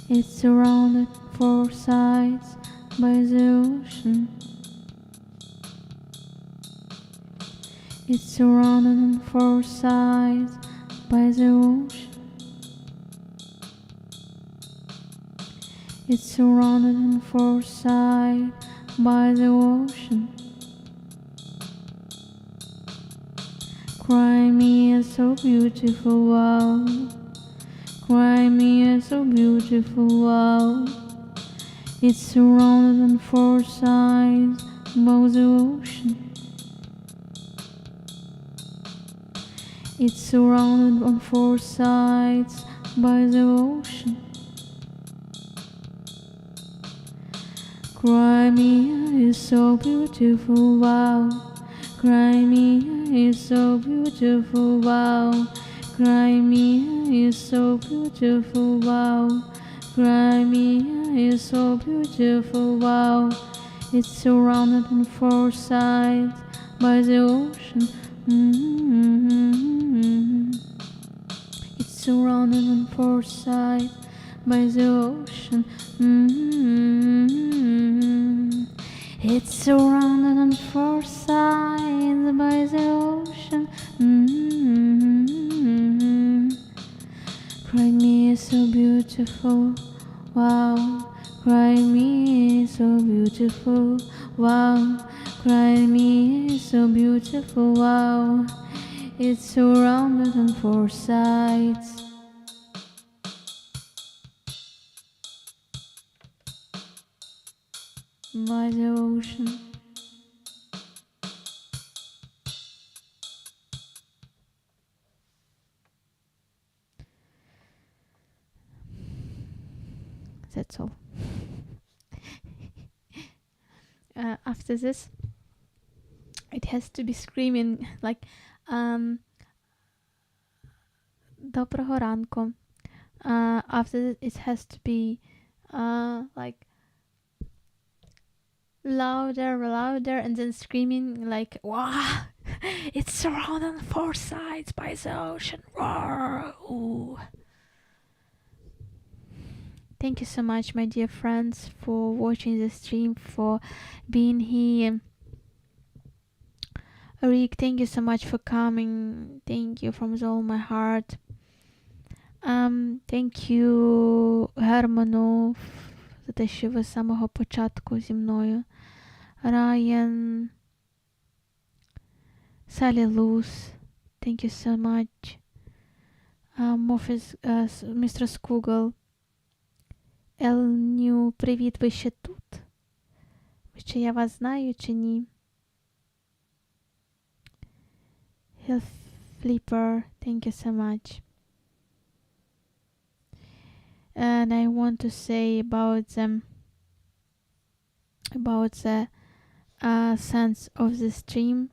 It's surrounded four sides by the ocean. It's surrounded on four sides by the ocean. It's surrounded on four sides by the ocean. Crimea is so beautiful, wow. Crimea is so beautiful, wow. It's surrounded on four sides by the ocean. It's surrounded on four sides by the ocean. Crimea is so beautiful, wow. Crimea is so beautiful, wow. Crimea is so beautiful, wow. Crimea is so beautiful, wow. It's surrounded on four sides by the ocean. It's surrounded on four sides by the ocean. It's surrounded on four sides by the ocean. Crimea is so beautiful, wow. Crimea is so beautiful, wow. Crimea is so beautiful, wow. It's surrounded on four sides. By the ocean. That's all. After this, it has to be screaming like Доброго ранку. After that, it has to be like louder, and then screaming like, wow, it's surrounded on four sides by the ocean. Roar. Ooh. Thank you so much, my dear friends, for watching the stream, for being here. Rick, thank you so much for coming. Thank you from all my heart. Thank you, Герману, за те, що ви з самого початку зі мною. Ryan, Sally Luz, thank you so much. Mr. Skugel. Елню, привіт, ви ще тут? Чи я вас знаю, чи ні? Hill Flipper, thank you so much. And I want to say about the sense of the stream.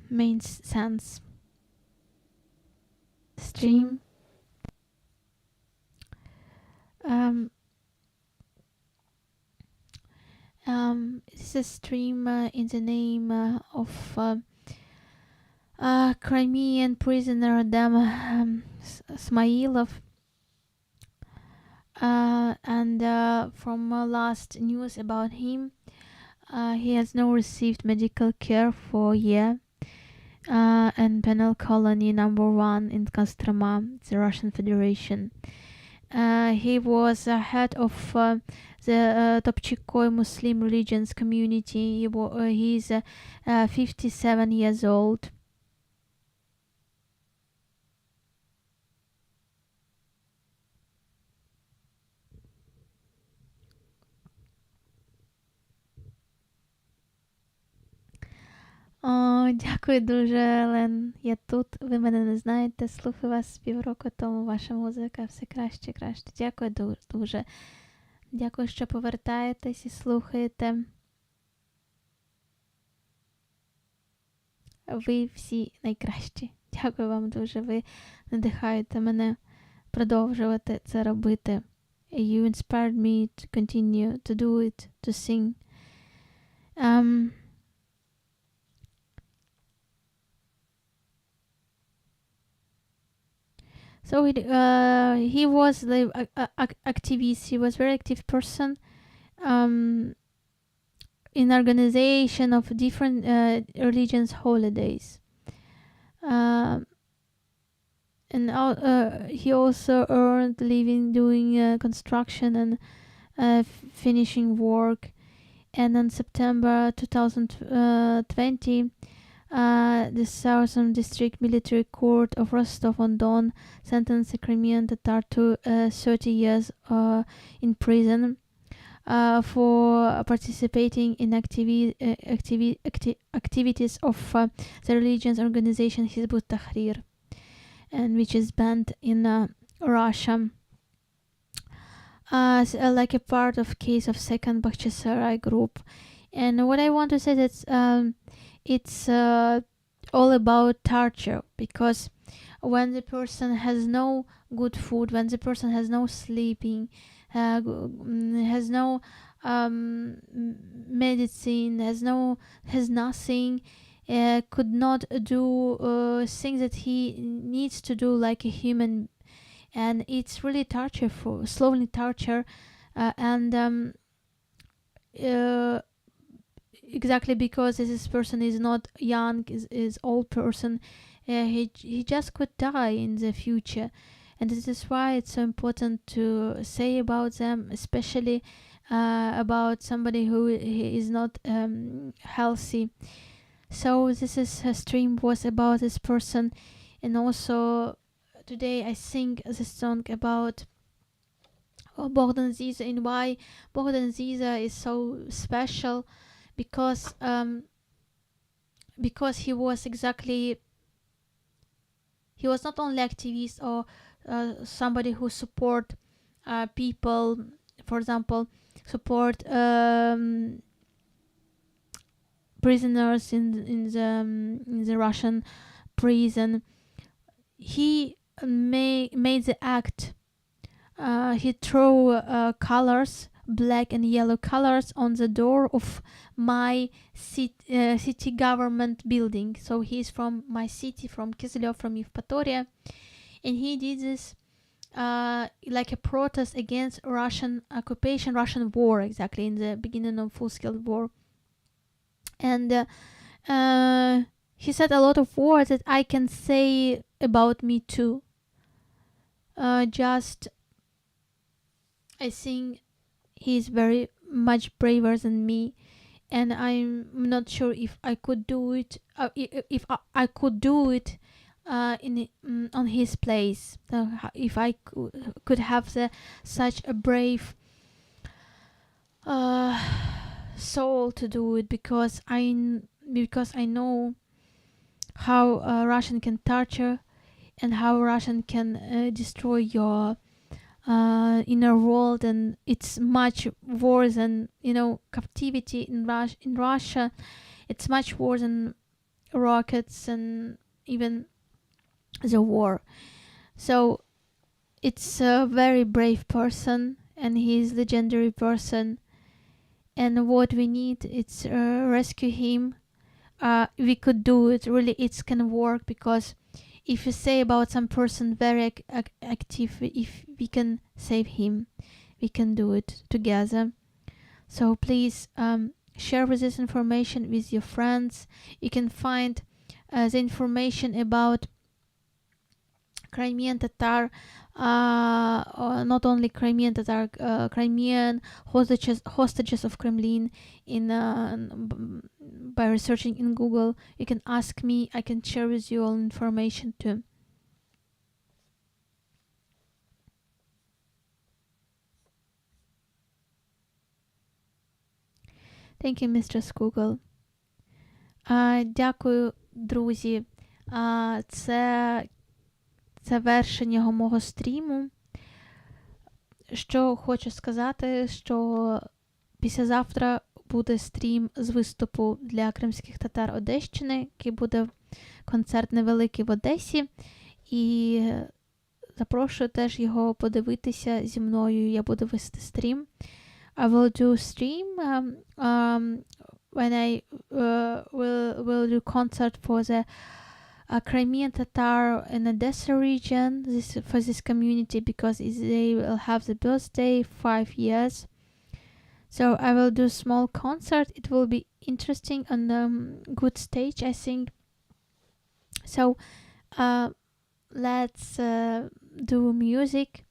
Main sense. Stream. This is a stream in the name of Crimean prisoner Edem Smailov. And from last news about him, he has not received medical care for a year. and Penal Colony No. 1 in Kostroma, the Russian Federation. He was head of the Topchikoyu Muslim religions community. He's 57 years old. О, дякую дуже, Лен. Я тут. Ви мене не знаєте. Слухаю вас півроку тому. Ваша музика все краще, краще. Дякую дуже. Дякую, що повертаєтесь і слухаєте. Ви всі найкращі. Дякую вам дуже. Ви надихаєте мене продовжувати це робити. You inspired me to continue to do it, to sing. So he was the activist. He was a very active person in organization of different religions holidays. And he also earned living doing construction and finishing work. And in September 2020, the Southern District Military Court of Rostov-on-Don sentenced the Crimean Tatar to 30 years in prison for participating in activities of the religious organization Hizb ut-Tahrir, and which is banned in Russia. Like a part of case of second Bakhchisarai group. And what I want to say that it's all about torture, because when the person has no good food, when the person has no sleeping, has no medicine, has nothing, could not do things that he needs to do like a human, and it's really slowly torture, and exactly because this person is not young, is old person, he just could die in the future. And this is why it's so important to say about them, especially about somebody who is not healthy. So this stream was about this person. And also today I sing the song about Bogdan Ziza, and why Bogdan Ziza is so special, because he was not only activist or somebody who support people, for example, support prisoners in the Russian prison. He made the act. He threw colors, black and yellow colors, on the door of my city government building. So he's from my city, from Kislov, from Yevpatoria, and he did this like a protest against Russian occupation, Russian war, exactly, in the beginning of full-scale war. And he said a lot of words that I can say about me too. Just I think he's very much braver than me, and I'm not sure if I could do it. If I could do it on his place, if I could have such a brave soul to do it, because I know how Russian can torture, and how Russian can destroy your inner world, and it's much worse than captivity in Russia. It's much worse than rockets and even the war. So it's a very brave person, and he's legendary person, and what we need is rescue him. We could do it, really, it can work, because if you say about some person very active, if we can save him, we can do it together. So please share this information with your friends. You can find the information about Crimean Tatar, or not only Crimean Tatar, Crimean hostages of Kremlin by researching in Google. You can ask me. I can share with you all information too. Thank you, Mistress Google. Дякую, друзі. Це завершення мого стріму. Що хочу сказати, що післязавтра буде стрім з виступу для кримських татар Одещини, який буде концерт невеликий в Одесі. І запрошую теж його подивитися зі мною. Я буду вести стрім. I will do stream when I will do concert for the Crimean Tatar in Odessa region, for this community, because they will have the birthday 5 years. So I will do small concert. It will be interesting on good stage, I think. So let's do music.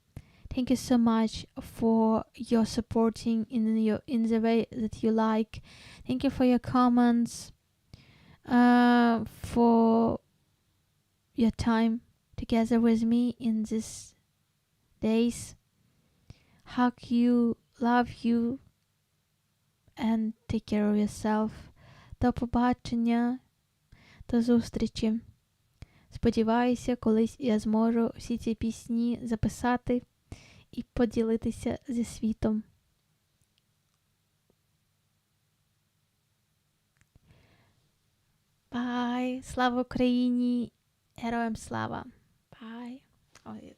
Thank you so much for your supporting in the way that you like. Thank you for your comments, for your time together with me in these days. Hug you, love you, and take care of yourself. До побачення, до зустрічі. Сподіваюся, колись я зможу всі ці пісні записати і поділитися зі світом. Бай! Слава Україні! Героям слава! Бай! Ой.